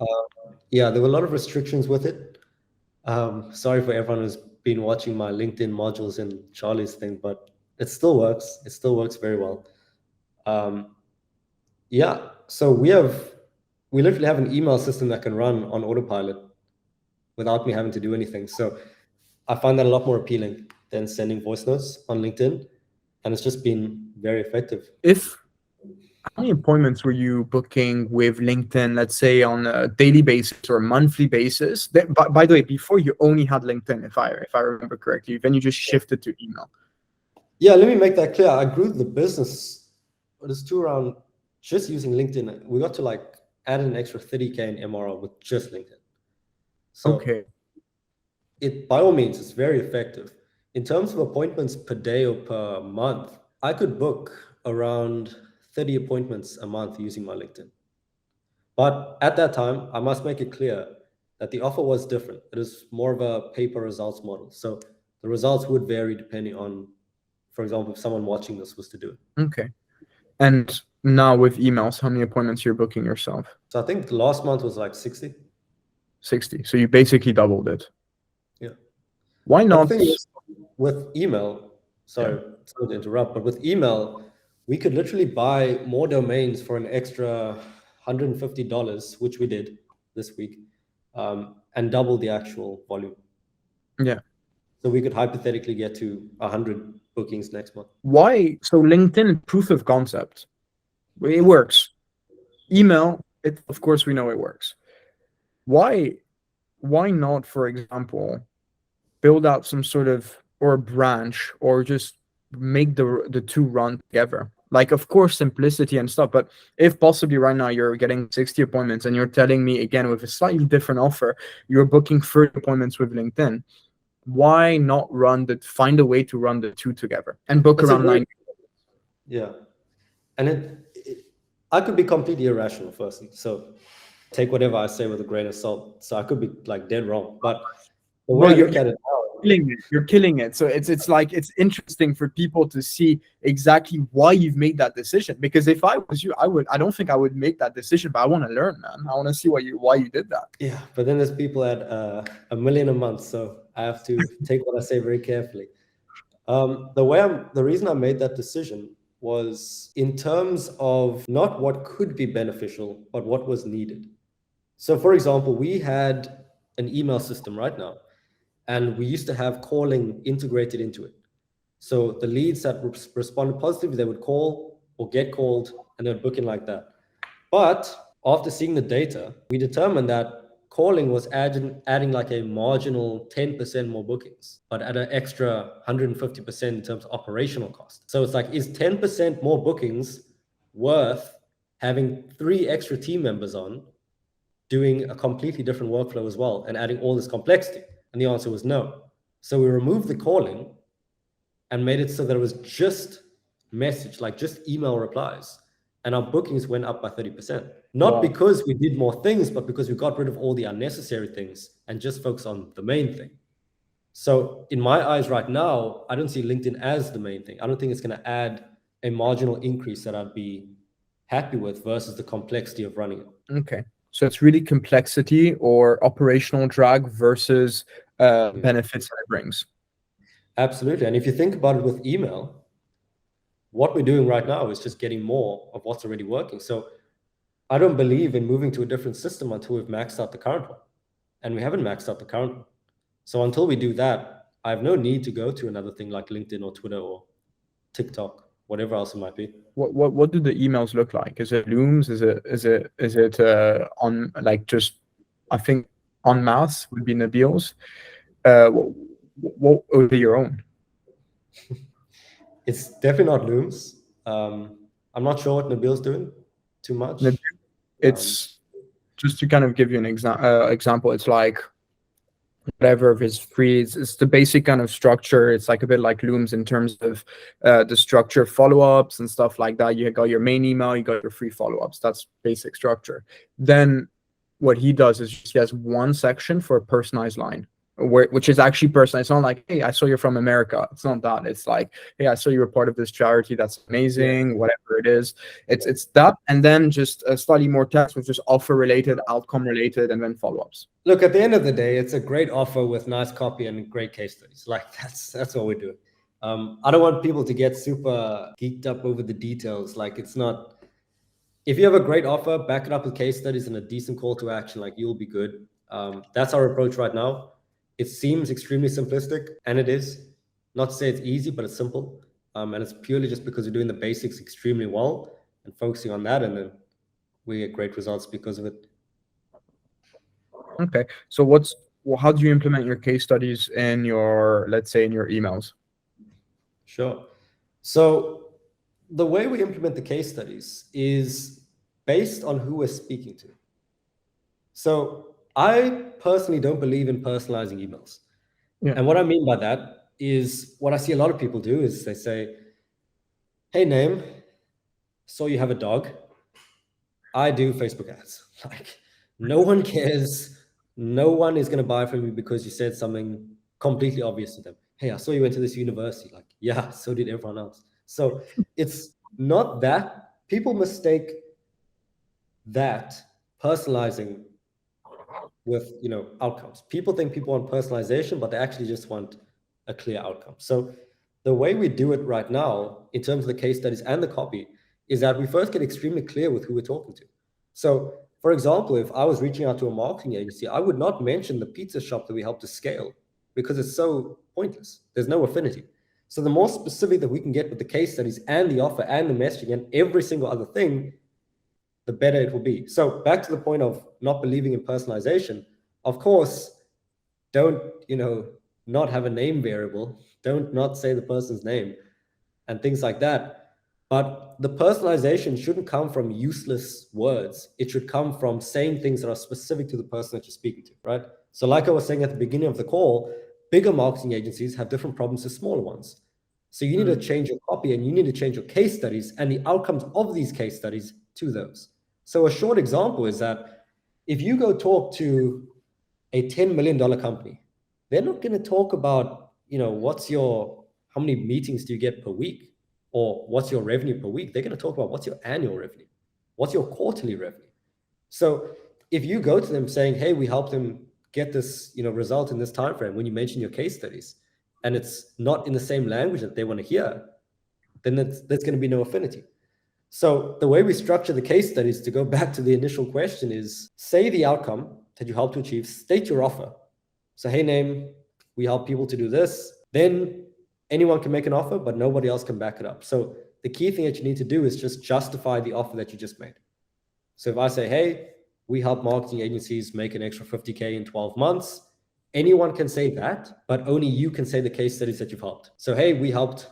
Yeah, there were a lot of restrictions with it. Sorry for everyone who's been watching my LinkedIn modules and Charlie's thing, but it still works. It still works very well. Yeah, so we literally have an email system that can run on autopilot without me having to do anything. So I find that a lot more appealing than sending voice notes on LinkedIn, and it's just been very effective. How many appointments were you booking with LinkedIn, let's say on a daily basis or a monthly basis? By the way, before you only had LinkedIn, if I remember correctly, then you just shifted to email. Yeah, let me make that clear. I grew the business, around just using LinkedIn. We got to add an extra 30K in MRR with just LinkedIn. So okay. It, by all means, it's very effective. In terms of appointments per day or per month, I could book around 30 appointments a month using my LinkedIn. But at that time, I must make it clear that the offer was different. It is more of a pay per results model. So the results would vary depending on, for example, if someone watching this was to do it. Okay. And now with emails, how many appointments you're booking yourself? So I think the last month was 60. 60. So you basically doubled it. Yeah. Why not? The thing is, with email, sorry to interrupt, but with email, we could literally buy more domains for an extra $150, which we did this week, and double the actual volume. Yeah. So we could hypothetically get to 100 bookings next month. Why? So LinkedIn, proof of concept. It works. Email, of course we know it works. Why not, for example, build out some sort of, or branch, or just make the two run together? Of course, simplicity and stuff, but if possibly right now you're getting 60 appointments and you're telling me again with a slightly different offer, you're booking 30 appointments with LinkedIn, why not find a way to run the two together and book around 9? Yeah. And I could be completely irrational, firstly. So take whatever I say with a grain of salt. So I could be dead wrong, but the way I look at it now, you're killing it. So it's interesting for people to see exactly why you've made that decision. Because if I was you, I don't think I would make that decision, but I want to learn, man. I want to see why you did that. Yeah, but then there's people at $1 million a month, so I have to take what I say very carefully. The reason I made that decision was in terms of not what could be beneficial, but what was needed. So for example, we had an email system right now, and we used to have calling integrated into it. So the leads that responded positively, they would call or get called, and they'd book in like that. But after seeing the data, we determined that calling was adding like a marginal 10% more bookings, but at an extra 150% in terms of operational cost. So it's like, is 10% more bookings worth having 3 extra team members on doing a completely different workflow as well and adding all this complexity? And the answer was no. So we removed the calling and made it so that it was just message, like just email replies. And our bookings went up by 30%. Not because we did more things, but because we got rid of all the unnecessary things and just focus on the main thing. So in my eyes right now, I don't see LinkedIn as the main thing. I don't think it's going to add a marginal increase that I'd be happy with versus the complexity of running it. Okay. So it's really complexity or operational drag versus benefits that it brings. Absolutely. And if you think about it with email, what we're doing right now is just getting more of what's already working. So I don't believe in moving to a different system until we've maxed out the current one. And we haven't maxed out the current one. So until we do that, I have no need to go to another thing like LinkedIn or Twitter or TikTok, whatever else it might be. What do the emails look like? Is it Looms? Is it on, like, just, I think en masse would be Nabil's. What would be your own? It's definitely not Looms. I'm not sure what Nabil's doing too much. It's just to kind of give you an example. It's like whatever of his free. It's the basic kind of structure. It's like a bit like Looms in terms of the structure, follow-ups and stuff like that. You got your main email, you got your free follow-ups. That's basic structure. Then what he does is he has one section for a personalized line, which is actually personal. It's not like, hey, I saw you're from America. It's not that. It's like, hey, I saw you were part of this charity. That's amazing. Whatever it is, it's that, and then just a slightly more text, which is offer related, outcome related, and then follow-ups. Look, at the end of the day, it's a great offer with nice copy and great case studies. Like that's what we're doing. I don't want people to get super geeked up over the details. Like, it's not. If you have a great offer, back it up with case studies and a decent call to action. Like, you'll be good. That's our approach right now. It seems extremely simplistic, and it is. Not to say it's easy, but it's simple. And it's purely just because we're doing the basics extremely well and focusing on that, and then we get great results because of it. Okay. So how do you implement your case studies in your, let's say, in your emails? Sure. So the way we implement the case studies is based on who we're speaking to. So I personally don't believe in personalizing emails. Yeah. And what I mean by that is what I see a lot of people do is they say, hey, name, saw you have a dog. I do Facebook ads. Like, no one cares. No one is going to buy from you because you said something completely obvious to them. Hey, I saw you went to this university. Like, yeah, so did everyone else. So it's not that. People mistake that personalizing with, outcomes. People think people want personalization, but they actually just want a clear outcome. So the way we do it right now, in terms of the case studies and the copy, is that we first get extremely clear with who we're talking to. So, for example, if I was reaching out to a marketing agency, I would not mention the pizza shop that we helped to scale because it's so pointless. There's no affinity. So the more specific that we can get with the case studies and the offer and the messaging and every single other thing, the better it will be. So back to the point of not believing in personalization, of course, don't, not have a name variable. Don't not say the person's name and things like that. But the personalization shouldn't come from useless words. It should come from saying things that are specific to the person that you're speaking to, right? So like I was saying at the beginning of the call, bigger marketing agencies have different problems to smaller ones. So you need to change your copy and you need to change your case studies and the outcomes of these case studies to those. So a short example is that if you go talk to a $10 million company, they're not going to talk about, how many meetings do you get per week? Or what's your revenue per week? They're going to talk about what's your annual revenue? What's your quarterly revenue? So if you go to them saying, hey, we helped them get this, result in this time frame, when you mention your case studies, and it's not in the same language that they want to hear, then there's going to be no affinity. So the way we structure the case studies, to go back to the initial question, is say the outcome that you help to achieve, state your offer. So, hey, name, we help people to do this. Then anyone can make an offer, but nobody else can back it up. So the key thing that you need to do is just justify the offer that you just made. So if I say, hey, we help marketing agencies make an extra 50K in 12 months. Anyone can say that, but only you can say the case studies that you've helped. So, hey, we helped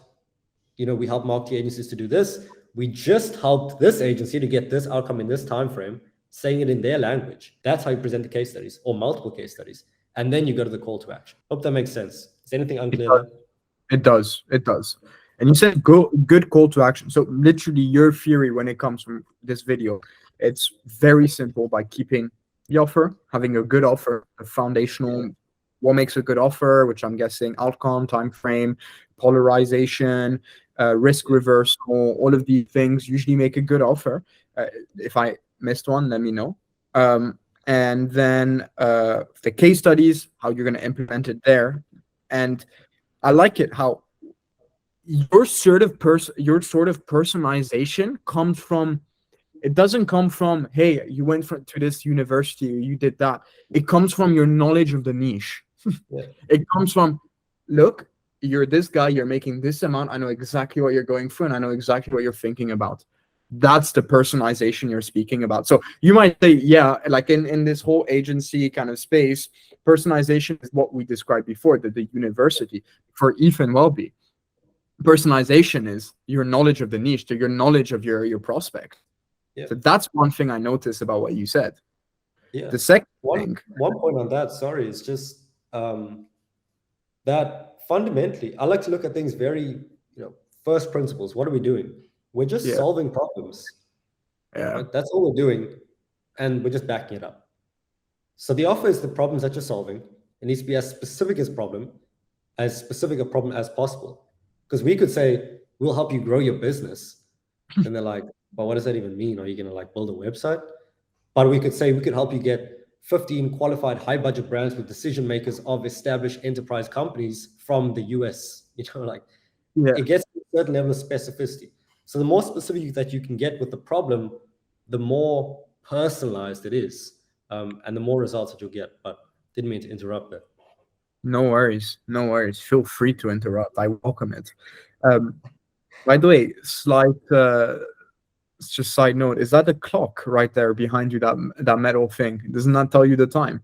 marketing agencies to do this. We just helped this agency to get this outcome in this time frame, saying it in their language. That's how you present the case studies, or multiple case studies. And then you go to the call to action. Hope that makes sense. Is anything unclear there? It does. It does. And you said good call to action. So literally your theory when it comes from this video, it's very simple by keeping the offer, having a good offer, a foundational, what makes a good offer, which I'm guessing outcome, time frame, polarization, risk reversal, all of these things usually make a good offer. If I missed one, let me know. And then the case studies, how you're going to implement it there. And I like it how your sort of personalization comes from, it doesn't come from, hey, you went to this university, you did that. It comes from your knowledge of the niche. It comes from, look, you're this guy, you're making this amount, I know exactly what you're going through, and I know exactly what you're thinking about. That's the personalization you're speaking about. So you might say, yeah, like in this whole agency kind of space, personalization is what we described before, the university. For Ethan Welby, personalization is your knowledge of the niche, to your knowledge of your prospect. So that's one thing I noticed about what you said. The second thing, one point on that, sorry, is just that fundamentally, I like to look at things very, first principles. What are we doing? We're just solving problems. Right? That's all we're doing, and we're just backing it up. So the offer is the problems that you're solving. It needs to be as specific a problem as possible. Because we could say, we'll help you grow your business. And they're like, well, what does that even mean? Are you going to build a website? But we could say, we could help you get 15 qualified high budget brands with decision makers of established enterprise companies from the US. It gets to a certain level of specificity. So the more specific that you can get with the problem, the more personalized it is, and the more results that you'll get. But didn't mean to interrupt there. No worries. Feel free to interrupt. I welcome it. By the way, it's just side note, is that a clock right there behind you, that metal thing? Doesn't that tell you the time?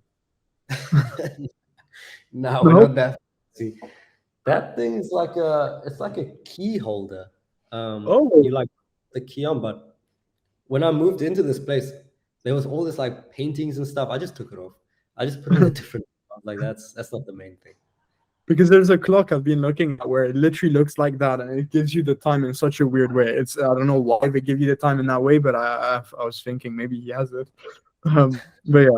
No, we're not that. See, that thing is it's like a key holder. You like the key on, but when I moved into this place, there was all this paintings and stuff. I just took it off. I just put it in a different that's not the main thing. Because there's a clock I've been looking at where it literally looks like that, and it gives you the time in such a weird way. I don't know why they give you the time in that way, but I was thinking maybe he has it. But yeah.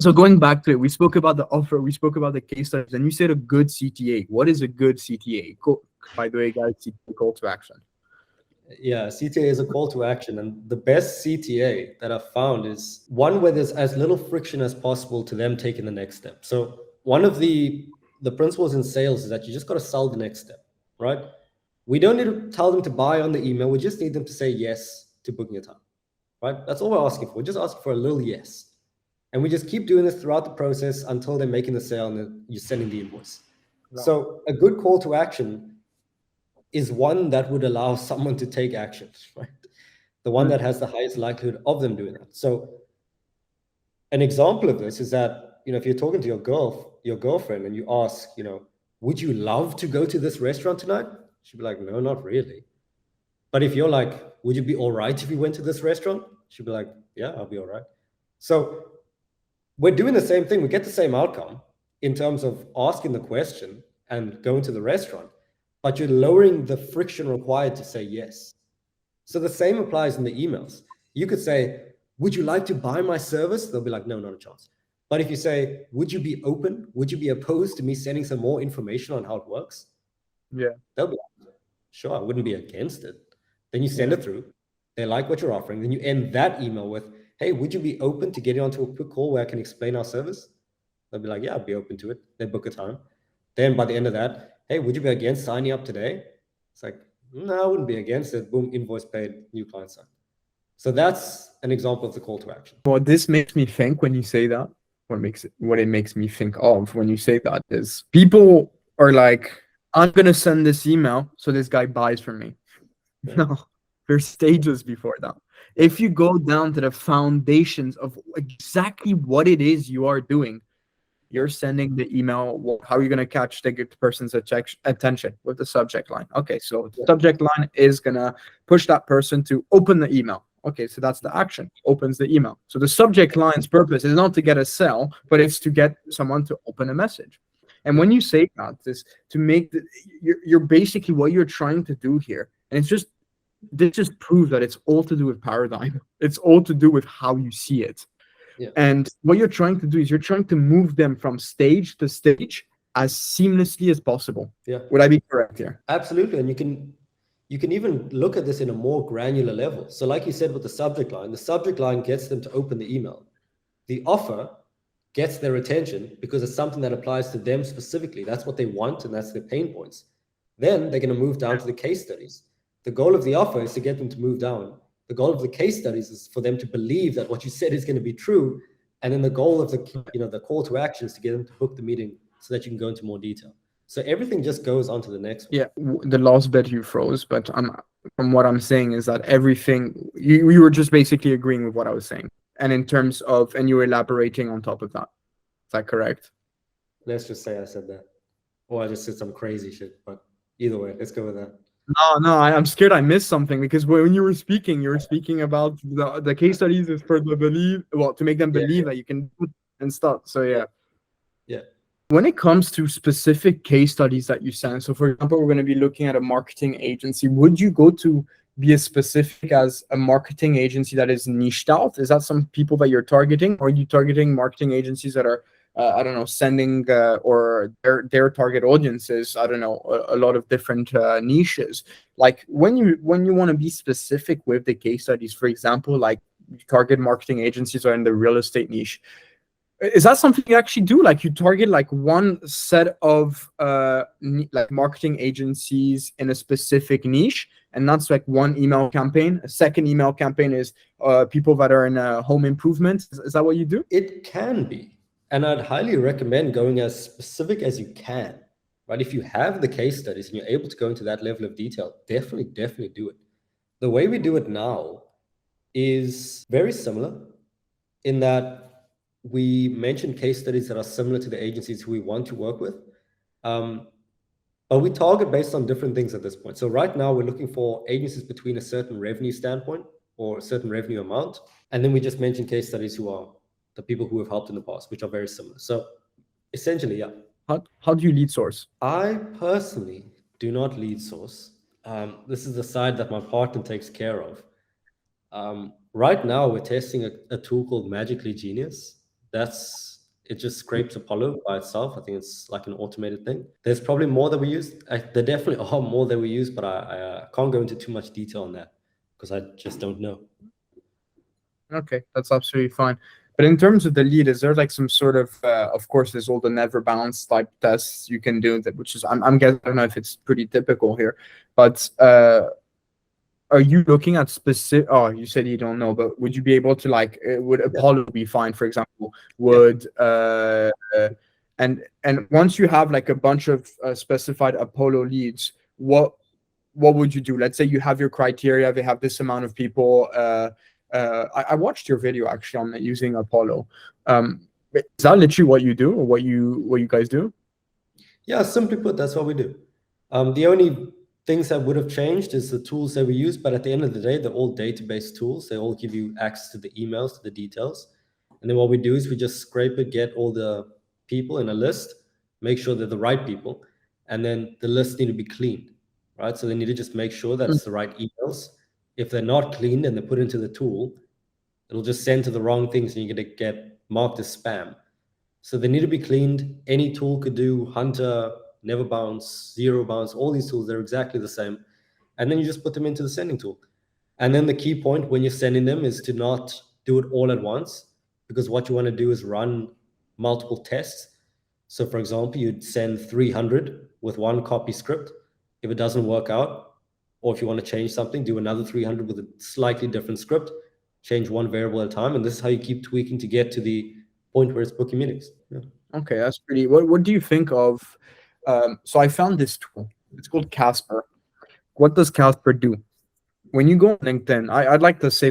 So going back to it, we spoke about the offer, we spoke about the case studies, and you said a good CTA. What is a good CTA? By the way, guys, CTA, call to action. Yeah, CTA is a call to action, and the best CTA that I've found is one where there's as little friction as possible to them taking the next step. So one of the principles in sales is that you just got to sell the next step, right? We don't need to tell them to buy on the email. We just need them to say yes to booking a time, right? That's all we're asking for. We're just asking for a little yes. And we just keep doing this throughout the process until they're making the sale and then you're sending the invoice. Right. So a good call to action is one that would allow someone to take action, right? The one that has the highest likelihood of them doing that. So an example of this is that, if you're talking to your girlfriend and you ask, would you love to go to this restaurant tonight? She'd be like, no, not really. But if you're like, would you be all right if we went to this restaurant? She'd be like, yeah, I'll be all right. So we're doing the same thing. We get the same outcome in terms of asking the question and going to the restaurant, but you're lowering the friction required to say yes. So the same applies in the emails. You could say, would you like to buy my service? They'll be like, no, not a chance. But if you say, would you be open? Would you be opposed to me sending some more information on how it works? Yeah. They'll be like, sure, I wouldn't be against it. Then you send it through. They like what you're offering. Then you end that email with, hey, would you be open to getting onto a quick call where I can explain our service? They'll be like, yeah, I'd be open to it. They book a time. Then by the end of that, hey, would you be against signing up today? It's like, no, I wouldn't be against it. Boom, invoice paid, new client signed. So that's an example of the call to action. What this makes me think when you say that, what it makes me think of when you say that is people are like, I'm going to send this email so this guy buys from me. No, there's stages before that. If you go down to the foundations of exactly what it is you are doing, you're sending the email. How are you going to catch the person's attention? With the subject line. Okay, so the subject line is going to push that person to open the email. Okay, so that's the action, opens the email. So the subject line's purpose is not to get a sell, but it's to get someone to open a message. And when you say that, this to make you're basically what you're trying to do here, and this just proves that it's all to do with paradigm. It's all to do with how you see it. Yeah. And what you're trying to do is you're trying to move them from stage to stage as seamlessly as possible. Yeah. Would I be correct here? Absolutely. And you can even look at this in a more granular level. So like you said with the subject line gets them to open the email. The offer gets their attention because it's something that applies to them specifically. That's what they want and that's their pain points. Then they're going to move down to the case studies. The goal of the offer is to get them to move down. The goal of the case studies is for them to believe that what you said is going to be true. And then the goal of the call to action is to get them to book the meeting so that you can go into more detail. So everything just goes on to the next one. Yeah, the last bit you froze, but from what I'm saying is that everything, you were just basically agreeing with what I was saying. And in terms of, and you were elaborating on top of that. Is that correct? Let's just say I said that. Or I just said some crazy shit, but either way, let's go with that. No, I'm scared I missed something because when you were speaking about the case studies is for the to make them believe that you can do and stuff. So yeah. When it comes to specific case studies that you send, so for example, we're going to be looking at a marketing agency. Would you go to be as specific as a marketing agency that is niched out? Is that some people that you're targeting, or are you targeting marketing agencies that are I don't know, sending or their target audiences, I don't know, a lot of different niches. Like when you want to be specific with the case studies, for example, like target marketing agencies are in the real estate niche. Is that something you actually do? Like you target like one set of like marketing agencies in a specific niche, and that's like one email campaign. A second email campaign is people that are in home improvement. Is that what you do? It can be. And I'd highly recommend going as specific as you can, right? If you have the case studies and you're able to go into that level of detail, definitely do it. The way we do it now is very similar in that we mention case studies that are similar to the agencies who we want to work with. But we target based on different things at this point. So right now we're looking for agencies between a certain revenue standpoint or a certain revenue amount. And then we just mention case studies who are the people who have helped in the past, which are very similar. So essentially, yeah. How do you lead source? I personally do not lead source. This is the side that my partner takes care of. Right now, we're testing a tool called Magically Genius. It just scrapes Apollo by itself. I think it's like an automated thing. There's probably more that we use. There definitely are more that we use, but I can't go into too much detail on that because I just don't know. Okay, that's absolutely fine. But in terms of the lead, is there like some sort of course, there's all the never bounce type tests you can do, that which is I'm guessing, I don't know if it's pretty typical here, but are you looking at specific? Oh, you said you don't know, but would you be able to like? Would Apollo be fine, for example? Would and once you have like a bunch of specified Apollo leads, what would you do? Let's say you have your criteria. They have this amount of people. I watched your video actually on using Apollo. Is that literally what you do, or what you guys do? Yeah, simply put, that's what we do. The only things that would have changed is the tools that we use, but at the end of the day, they're all database tools. They all give you access to the emails, to the details. And then what we do is we just scrape it, get all the people in a list, make sure they're the right people, and then the lists need to be cleaned, right? So they need to just make sure that it's the right emails. If they're not cleaned and they're put into the tool, it'll just send to the wrong things and you're going to get marked as spam. So they need to be cleaned. Any tool could do Hunter, Never Bounce, Zero Bounce, all these tools, they're exactly the same. And then you just put them into the sending tool. And then the key point when you're sending them is to not do it all at once, because what you want to do is run multiple tests. So for example, you'd send 300 with one copy script. If it doesn't work out, or if you want to change something, do another 300 with a slightly different script, change one variable at a time. And this is how you keep tweaking to get to the point where it's booking meetings. Yeah. Okay, that's pretty. What do you think of? So I found this tool. It's called Casper. What does Casper do? when you go on LinkedIn, I'd like to say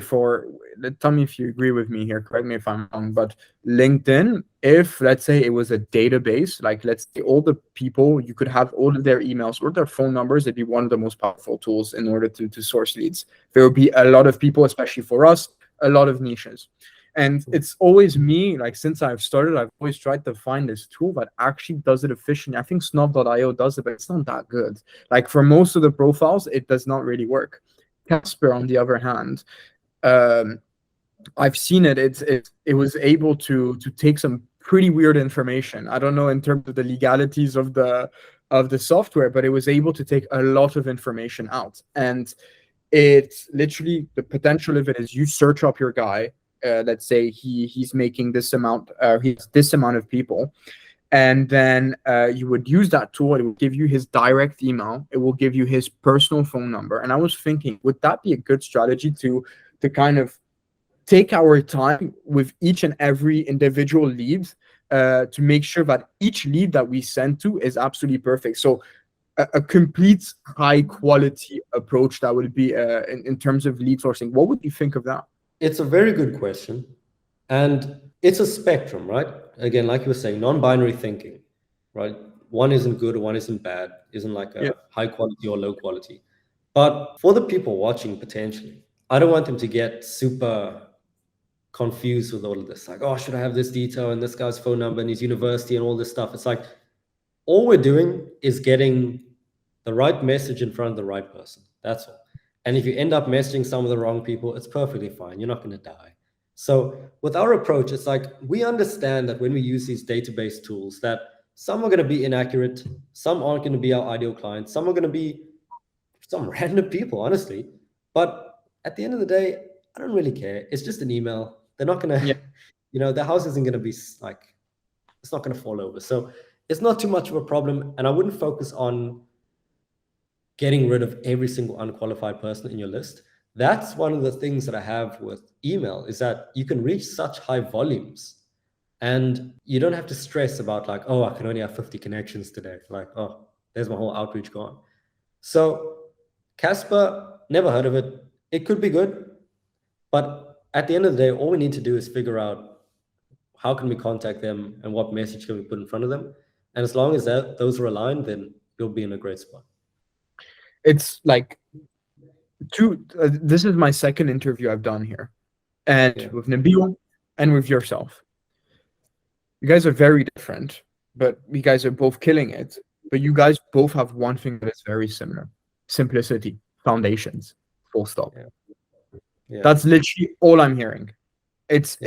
tell me if you agree with me here, correct me if I'm wrong, but LinkedIn, if let's say it was a database, like let's say all the people, you could have all of their emails or their phone numbers, it'd be one of the most powerful tools in order to source leads. There would be a lot of people, especially for us, a lot of niches. And it's always me, like since I've started, I've always tried to find this tool that actually does it efficiently. I think Snuff.io does it, but it's not that good. Like for most of the profiles, it does not really work. Casper, on the other hand, um, I've seen it. It was able to take some pretty weird information. I don't know in terms of the legalities of the software, but it was able to take a lot of information out. And it's literally the potential of it is you search up your guy. Let's say he's making this amount. He has this amount of people, and then you would use that tool. It will give you his direct email. It will give you his personal phone number. And I was thinking, would that be a good strategy to kind of take our time with each and every individual lead to make sure that each lead that we send to is absolutely perfect. So a complete high quality approach that would be in terms of lead sourcing. What would you think of that? It's a very good question. And it's a spectrum, right? Again, like you were saying, non-binary thinking, right? One isn't good, one isn't bad, isn't like a high quality or low quality. But for the people watching potentially, I don't want them to get super confused with all of this. Like, oh, should I have this detail and this guy's phone number and his university and all this stuff? It's like, all we're doing is getting the right message in front of the right person. That's all. And if you end up messaging some of the wrong people, it's perfectly fine. You're not going to die. So with our approach, it's like we understand that when we use these database tools, that some are going to be inaccurate, some aren't going to be our ideal clients, some are going to be some random people, honestly. But at the end of the day, I don't really care. It's just an email. They're not going to, the house isn't going to be like, it's not going to fall over. So it's not too much of a problem. And I wouldn't focus on getting rid of every single unqualified person in your list. That's one of the things that I have with email is that you can reach such high volumes and you don't have to stress about like, oh, I can only have 50 connections today. Like, oh, there's my whole outreach gone. So Casper, never heard of it. It could be good, but at the end of the day, all we need to do is figure out how can we contact them and what message can we put in front of them. And as long as those are aligned, then you'll be in a great spot. It's like this is my second interview I've done here, and with Nabil and with yourself. You guys are very different, but you guys are both killing it. But you guys both have one thing that is very similar: simplicity, foundations, full stop. That's literally all I'm hearing. It's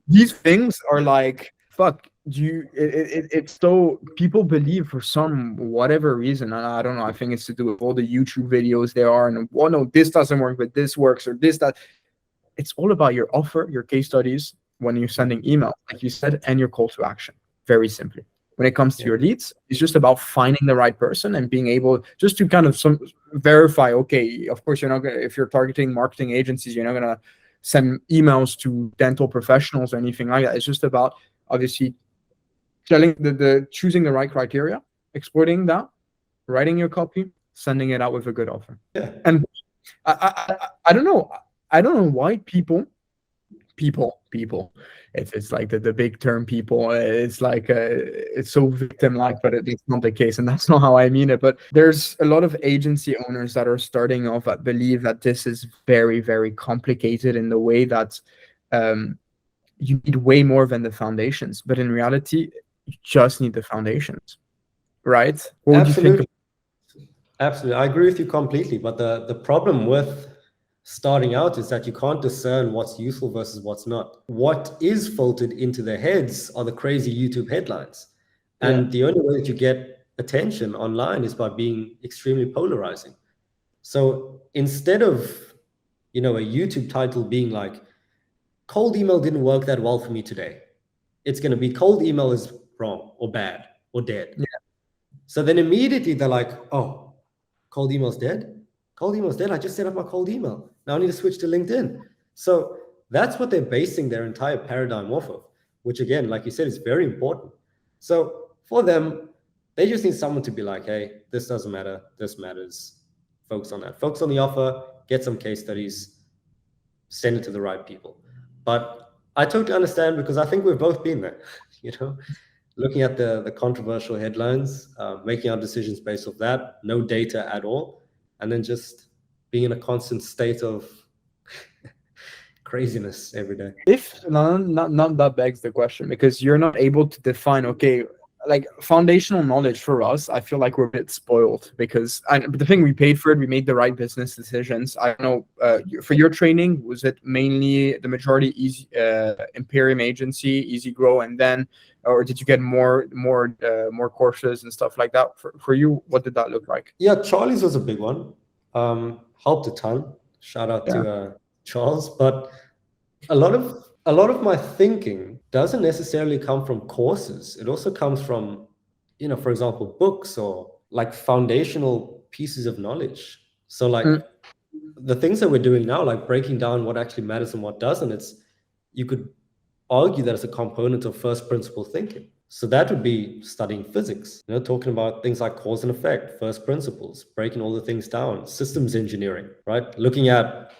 these things are like, fuck, it's so people believe for some whatever reason, and I don't know, I think it's to do with all the YouTube videos there are, and well, no, this doesn't work, but this works, or this, that. It's all about your offer, your case studies when you're sending email, like you said, and your call to action. Very simply. When it comes to your leads, it's just about finding the right person and being able just to kind of verify, okay, of course, you're not gonna, if you're targeting marketing agencies, you're not gonna send emails to dental professionals or anything like that. It's just about obviously telling the choosing the right criteria, exploiting that, writing your copy, sending it out with a good offer. And I don't know. I don't know why people. It's like the big term people. It's like it's so victim-like, but it's not the case, and that's not how I mean it. But there's a lot of agency owners that are starting off that believe that this is very, very complicated in the way that you need way more than the foundations. But in reality, you just need the foundations, right? What would you think? Absolutely, I agree with you completely. But the problem with starting out is that you can't discern what's useful versus what's not. What is filtered into their heads are the crazy YouTube headlines. And the only way that you get attention online is by being extremely polarizing. So instead of, a YouTube title being like, cold email didn't work that well for me today, it's going to be cold email is wrong or bad or dead. So then immediately they're like, oh, cold email's dead? Cold email's dead. I just set up my cold email. Now I need to switch to LinkedIn. So that's what they're basing their entire paradigm off of, which again, like you said, is very important. So for them, they just need someone to be like, hey, this doesn't matter. This matters. Focus on that. Focus on the offer. get some case studies, send it to the right people. But I totally understand, because I think we've both been there, looking at the controversial headlines, making our decisions based off that, no data at all, and then just being in a constant state of craziness every day. If not that begs the question, because you're not able to define, okay, like foundational knowledge for us, I feel like we're a bit spoiled, because but the thing, we paid for it, we made the right business decisions. I don't know, for your training, was it mainly the majority easy Imperium agency, Easy Grow, and then, or did you get more courses and stuff like that? For you, what did that look like? Yeah, Charlie's was a big one. Helped a ton. Shout out to Charles. But a lot of my thinking doesn't necessarily come from courses. It also comes from, for example, books or like foundational pieces of knowledge. So like the things that we're doing now, like breaking down what actually matters and what doesn't, you could argue that it's a component of first principle thinking. So that would be studying physics, talking about things like cause and effect, first principles, breaking all the things down, systems engineering, right? Looking at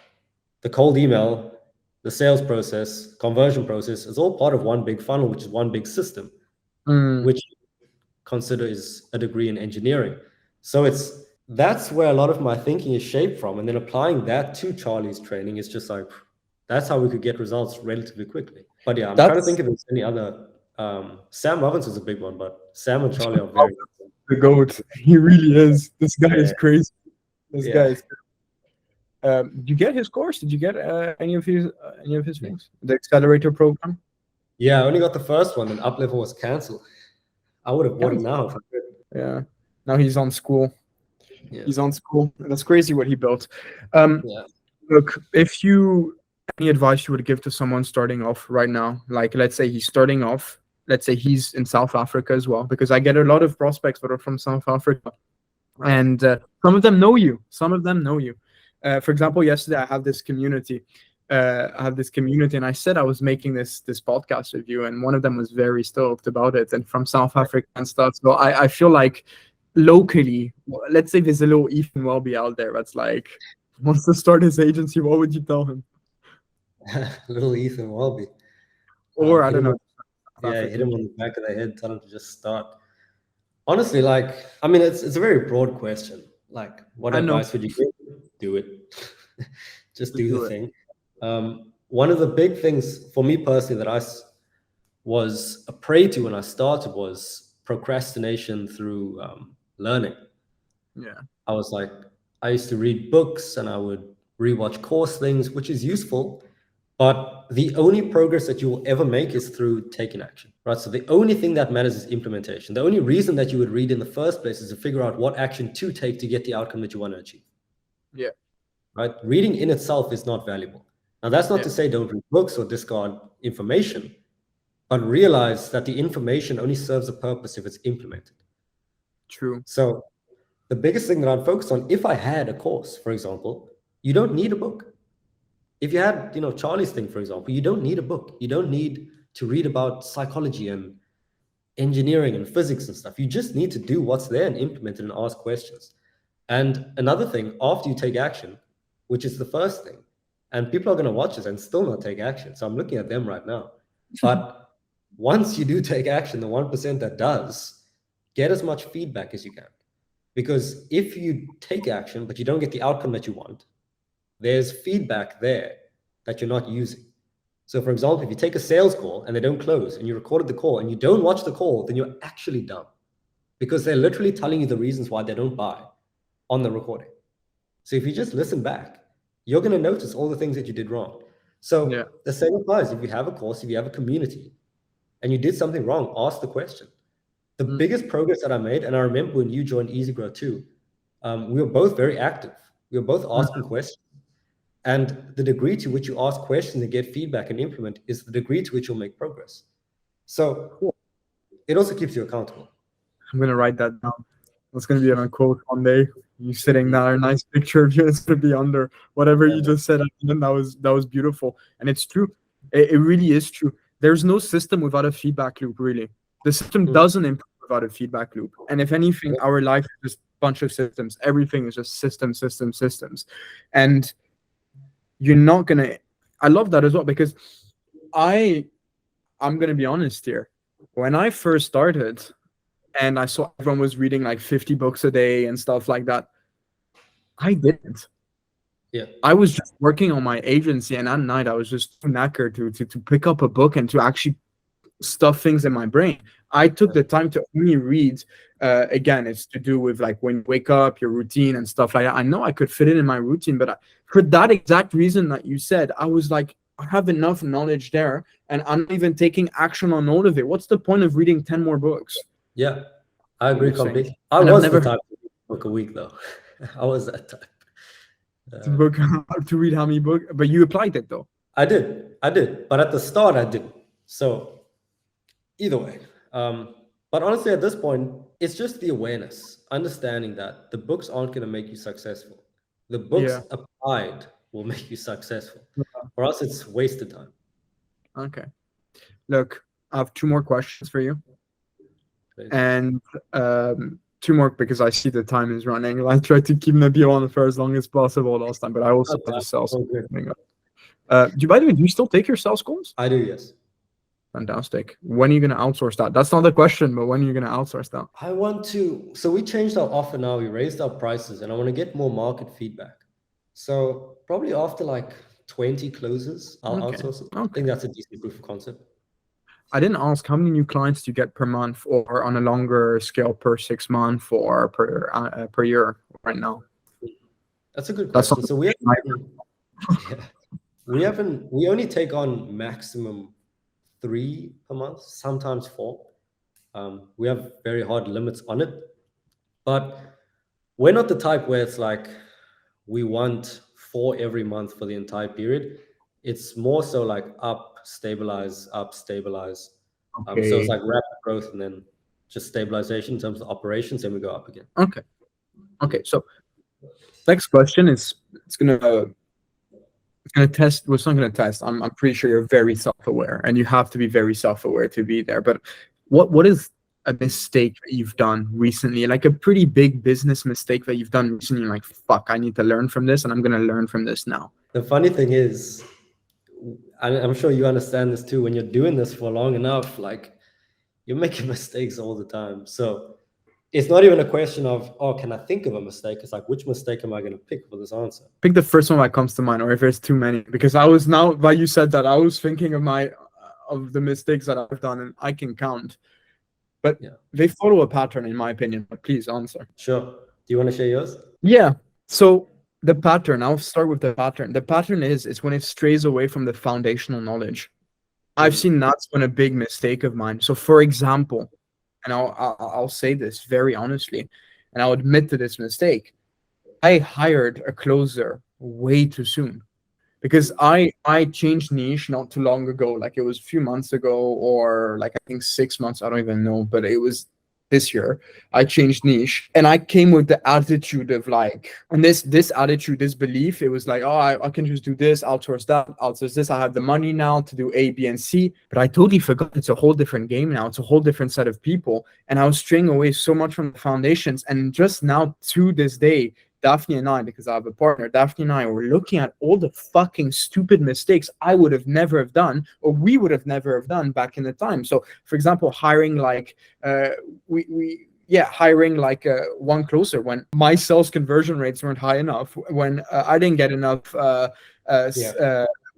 the cold email, the sales process, conversion process is all part of one big funnel, which is one big system, which consider is a degree in engineering. So that's where a lot of my thinking is shaped from. And then applying that to Charlie's training is just like, that's how we could get results relatively quickly. But yeah, I'm trying to think if there's any other. Sam Robbins is a big one, but Sam and Charlie are very the GOAT. He really is. This guy is crazy. This guy is. Did you get his course? Did you get any of his things? The accelerator program? Yeah, I only got the first one, and Up Level was canceled. I would have bought it now if I could. Yeah. Now he's on school. Yeah. He's on school. That's crazy what he built. Look, any advice you would give to someone starting off right now? Like, let's say he's starting off. Let's say he's in South Africa as well, because I get a lot of prospects that are from South Africa, and some of them know you. For example, yesterday I have this community. And I said I was making this podcast with you, and one of them was very stoked about it, and from South Africa and stuff. So I feel like locally, let's say there's a little Ethan Welby out there that's like wants to start his agency. What would you tell him? Little Ethan Welby. Or I don't know. Yeah, hit him on the back of the head, tell him to just start. Honestly, it's a very broad question. Like, what advice would you give? Do it. Just do the thing. One of the big things for me personally that I was a prey to when I started was procrastination through learning. Yeah. I used to read books and I would rewatch course things, which is useful. But the only progress that you will ever make is through taking action, right? So the only thing that matters is implementation. The only reason that you would read in the first place is to figure out what action to take to get the outcome that you want to achieve. Yeah. Right? Reading in itself is not valuable. Now, that's not to say don't read books or discard information, but realize that the information only serves a purpose if it's implemented. True. So the biggest thing that I'd focus on, if I had a course, for example, you don't need a book. If you had, Charlie's thing, for example, you don't need a book. You don't need to read about psychology and engineering and physics and stuff. You just need to do what's there and implement it and ask questions. And another thing, after you take action, which is the first thing, and people are going to watch this and still not take action. So I'm looking at them right now. But once you do take action, the 1% that does, get as much feedback as you can. Because if you take action, but you don't get the outcome that you want, there's feedback there that you're not using. So for example, if you take a sales call and they don't close and you recorded the call and you don't watch the call, then you're actually dumb, because they're literally telling you the reasons why they don't buy on the recording. So if you just listen back, you're going to notice all the things that you did wrong. So the same applies. If you have a course, if you have a community and you did something wrong, ask the question. The biggest progress that I made, and I remember when you joined Easy Grow too, we were both very active. We were both asking questions. And the degree to which you ask questions and get feedback and implement is the degree to which you'll make progress. So it also keeps you accountable. I'm going to write that down. That's going to be on a quote one day. You sitting there, a nice picture of you. It's going to be under whatever you just said. And that was beautiful. And it's true. It really is true. There's no system without a feedback loop, really. The system doesn't improve without a feedback loop. And if anything, our life is just a bunch of systems. Everything is just systems. And you're not gonna. I love that as well, because I'm gonna be honest here. When I first started, and I saw everyone was reading like 50 books a day and stuff like that, I didn't. Yeah. I was just working on my agency, and at night I was just too knackered to pick up a book and to actually stuff things in my brain. I took the time to only read. Again, it's to do with like when you wake up, your routine and stuff like that. I know I could fit it in my routine, but for that exact reason that you said, I was like, I have enough knowledge there, and I'm not even taking action on all of it. What's the point of reading 10 more books? Yeah, I agree completely. I And was I've never the type to read a book a week though. I was that type. To read how many books, but you applied it though. I did, but at the start I didn't. So either way, but honestly, at this point, it's just the awareness, understanding that the books aren't going to make you successful. The books applied will make you successful. For us, it's wasted time. Okay. Look, I have 2 more questions for you. Please. And 2 more, because I see the time is running. I tried to keep Nabil on for as long as possible last time, but I also have to sell something. By the way, do you still take your sales calls? I do, yes. Fantastic. When are you going to outsource that? That's not the question, but when are you going to outsource that? I want to. So we changed our offer now. We raised our prices, and I want to get more market feedback. So probably after like 20 closes, I'll outsource it. I think that's a decent proof of concept. I didn't ask how many new clients do you get per month, or on a longer scale per 6 months, or per year right now? That's a good question. So we only take on maximum 3 per month, sometimes 4. We have very hard limits on it, but we're not the type where it's like we want 4 every month for the entire period. It's more so like up, stabilize, up, stabilize. Okay. So it's like rapid growth and then just stabilization in terms of operations, and we go up again. Okay. So next question is, it's gonna test. Well, it's not gonna test. I'm pretty sure you're very self-aware, and you have to be very self-aware to be there. But what is a mistake that you've done recently, like a pretty big business mistake that you've done recently? Like, fuck, I need to learn from this, and I'm gonna learn from this now. The funny thing is, I'm sure you understand this too, when you're doing this for long enough, like you're making mistakes all the time. So it's not even a question of, oh, can I think of a mistake? It's like, which mistake am I going to pick for this answer? Pick the first one that comes to mind, or if there's too many, because I was, now while you said that, I was thinking of the mistakes that I've done, and I can count, but they follow a pattern in my opinion. But please answer. Sure. Do you want to share yours? Yeah. So the pattern, I'll start with the pattern. The pattern is when it strays away from the foundational knowledge. I've seen that's been a big mistake of mine. So for example, and I'll say this very honestly, and I'll admit to this mistake, I hired a closer way too soon, because I changed niche not too long ago. Like it was a few months ago, or like I think 6 months, I don't even know, but it was this year. I changed niche, and I came with the attitude of like, and this attitude, this belief, it was like, oh, I can just do this, outsource that, outsource this, I have the money now to do A, B, and C. But I totally forgot it's a whole different game now. It's a whole different set of people, and I was straying away so much from the foundations. And just now, to this day, Daphne and I, because I have a partner, Daphne and I were looking at all the fucking stupid mistakes I would have never have done, or we would have never have done back in the time. So, for example, hiring like hiring like one closer when my sales conversion rates weren't high enough, when I didn't get enough.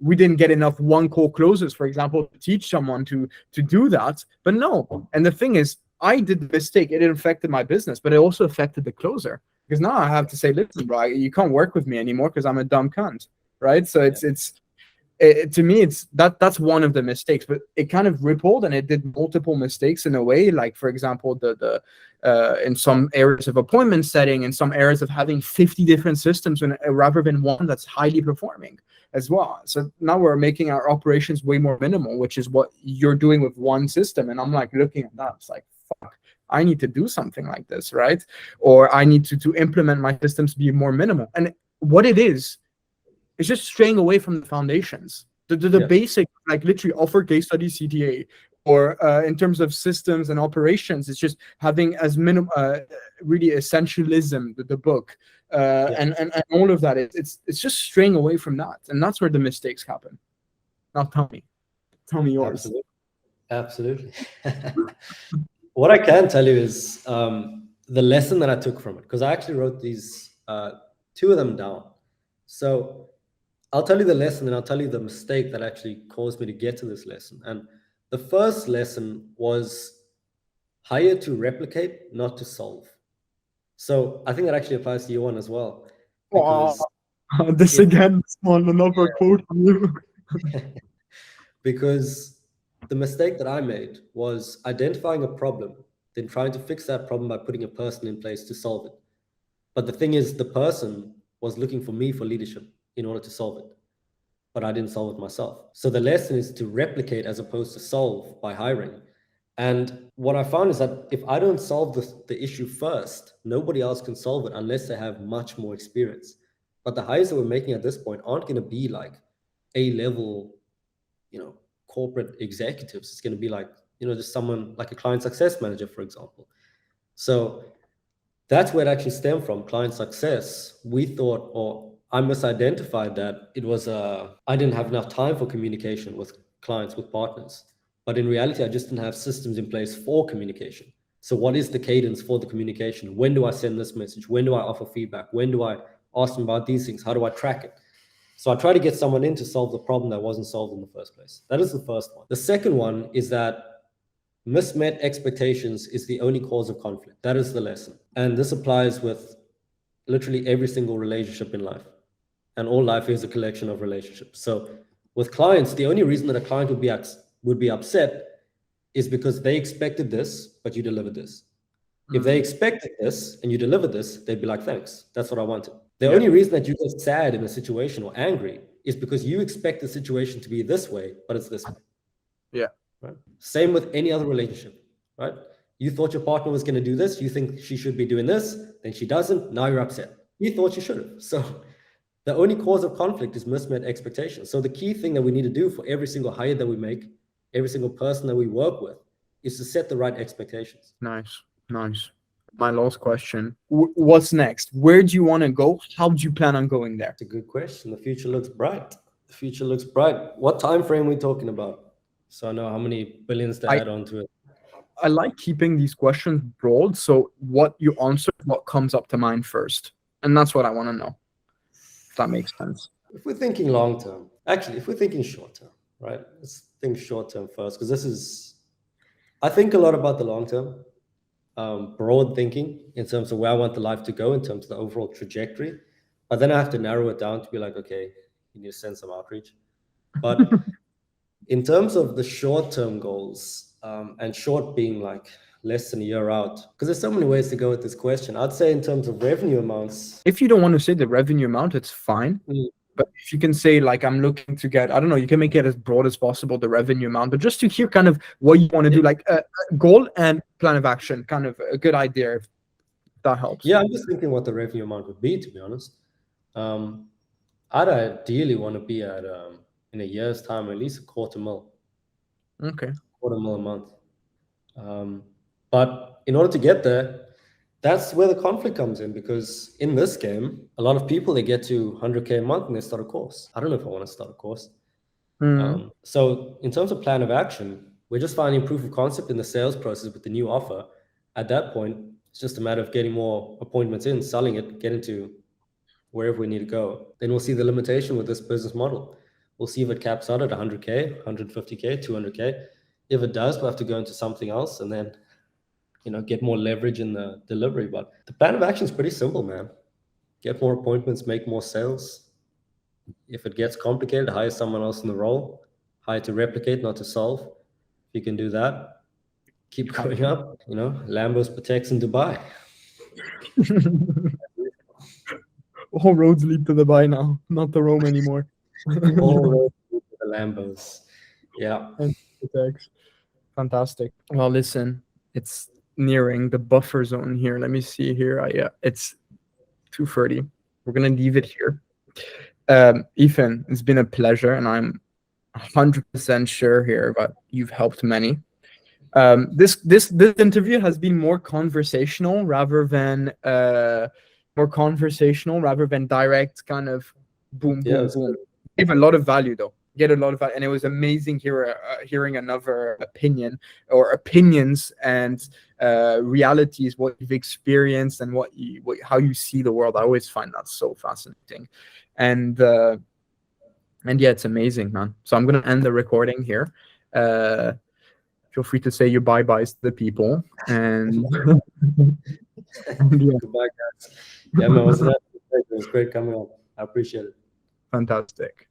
We didn't get enough one call closes, for example, to teach someone to do that. But no, and the thing is, I did the mistake. It affected my business, but it also affected the closer. Because now I have to say, listen, bro, you can't work with me anymore because I'm a dumb cunt, right? So to me, it's that's one of the mistakes. But it kind of rippled, and it did multiple mistakes in a way. Like, for example, the in some areas of appointment setting, in some areas of having 50 different systems rather than one that's highly performing as well. So now we're making our operations way more minimal, which is what you're doing with one system. And I'm like looking at that, it's like, fuck, I need to do something like this, right? Or I need to implement my systems to be more minimal. And what it is just straying away from the foundations. The basic, like literally offer case study CTA, or in terms of systems and operations, it's just having as minimum really essentialism, the book, and all of that. It's just straying away from that, and that's where the mistakes happen. Now tell me yours. Absolutely. What I can tell you is the lesson that I took from it, because I actually wrote these two of them down. So I'll tell you the lesson, and I'll tell you the mistake that actually caused me to get to this lesson. And the first lesson was hire to replicate, not to solve. So I think that actually applies to you one as well. This again, another quote from you. Because the mistake that I made was identifying a problem, then trying to fix that problem by putting a person in place to solve it. But the thing is, the person was looking for me for leadership in order to solve it, but I didn't solve it myself. So the lesson is to replicate as opposed to solve by hiring. And what I found is that if I don't solve the issue first, nobody else can solve it unless they have much more experience. But the hires that we're making at this point aren't going to be like A-level, corporate executives. It's going to be like, just someone like a client success manager, for example. So that's where it actually stemmed from, client success. We thought, or I misidentified that it was I didn't have enough time for communication with clients, with partners. But in reality, I just didn't have systems in place for communication. So what is the cadence for the communication? When do I send this message? When do I offer feedback? When do I ask them about these things? How do I track it? So I try to get someone in to solve the problem that wasn't solved in the first place. That is the first one. The second one is that mismet expectations is the only cause of conflict. That is the lesson. And this applies with literally every single relationship in life. And all life is a collection of relationships. So with clients, the only reason that a client would be upset is because they expected this, but you delivered this. If they expected this and you delivered this, they'd be like, thanks, that's what I wanted. The only reason that you get sad in a situation or angry is because you expect the situation to be this way, but it's this way. Yeah. Right. Same with any other relationship, right? You thought your partner was going to do this. You think she should be doing this. Then she doesn't. Now you're upset. You thought you should have. So the only cause of conflict is mismet expectations. So the key thing that we need to do for every single hire that we make, every single person that we work with, is to set the right expectations. Nice. My last question. What's next? Where do you want to go? How do you plan on going there? It's a good question. The future looks bright. What time frame are we talking about? So I know how many billions to add on to it. I like keeping these questions broad. So what you answer, what comes up to mind first. And that's what I want to know. If that makes sense. If we're thinking long term, actually, if we're thinking short term, right? Let's think short term first, because I think a lot about the long term. Broad thinking in terms of where I want the life to go in terms of the overall trajectory. But then I have to narrow it down to be like, okay, you need to send some outreach. But in terms of the short-term goals, and short being like less than a year out, because there's so many ways to go with this question. I'd say in terms of revenue amounts. If you don't want to say the revenue amount, it's fine. But if you can say, like, I'm looking to get, I don't know, you can make it as broad as possible, the revenue amount, but just to hear kind of what you want to do, like a goal and plan of action, kind of a good idea, if that helps. Yeah, I'm just thinking what the revenue amount would be, to be honest. I'd ideally want to be at, in a year's time, at least $250,000. Okay. $250,000 a month. But in order to get there, that's where the conflict comes in, because in this game, a lot of people, they get to 100K a month and they start a course. I don't know if I want to start a course. So in terms of plan of action, we're just finding proof of concept in the sales process with the new offer. At that point, it's just a matter of getting more appointments in, selling it, getting to wherever we need to go. Then we'll see the limitation with this business model. We'll see if it caps out at 100K, 150K, 200K. If it does, we'll have to go into something else and then get more leverage in the delivery. But the plan of action is pretty simple, man. Get more appointments, make more sales. If it gets complicated, hire someone else in the role. Hire to replicate, not to solve. If you can do that, keep going up. Lambo's Pateks in Dubai. All roads lead to Dubai now, not to Rome anymore. All roads lead to the Lambos. Yeah. Fantastic. Well, listen, it's nearing the buffer zone here. Let me see here. It's 2:30. We're gonna leave it here. Ethan, it's been a pleasure, and I'm 100% sure here that you've helped many. This interview has been more conversational rather than direct kind of boom, Yeah, boom, it's boom. good. Gave a lot of value though. Get a lot of value, and it was amazing hearing another opinion or opinions and realities, what you've experienced and how you see the world. I always find that so fascinating, and yeah, it's amazing, man. So I'm gonna end the recording here. Feel free to say your bye-byes to the people, and yeah, Goodbye, guys. Yeah, man, it was great coming on. I appreciate it. fantastic.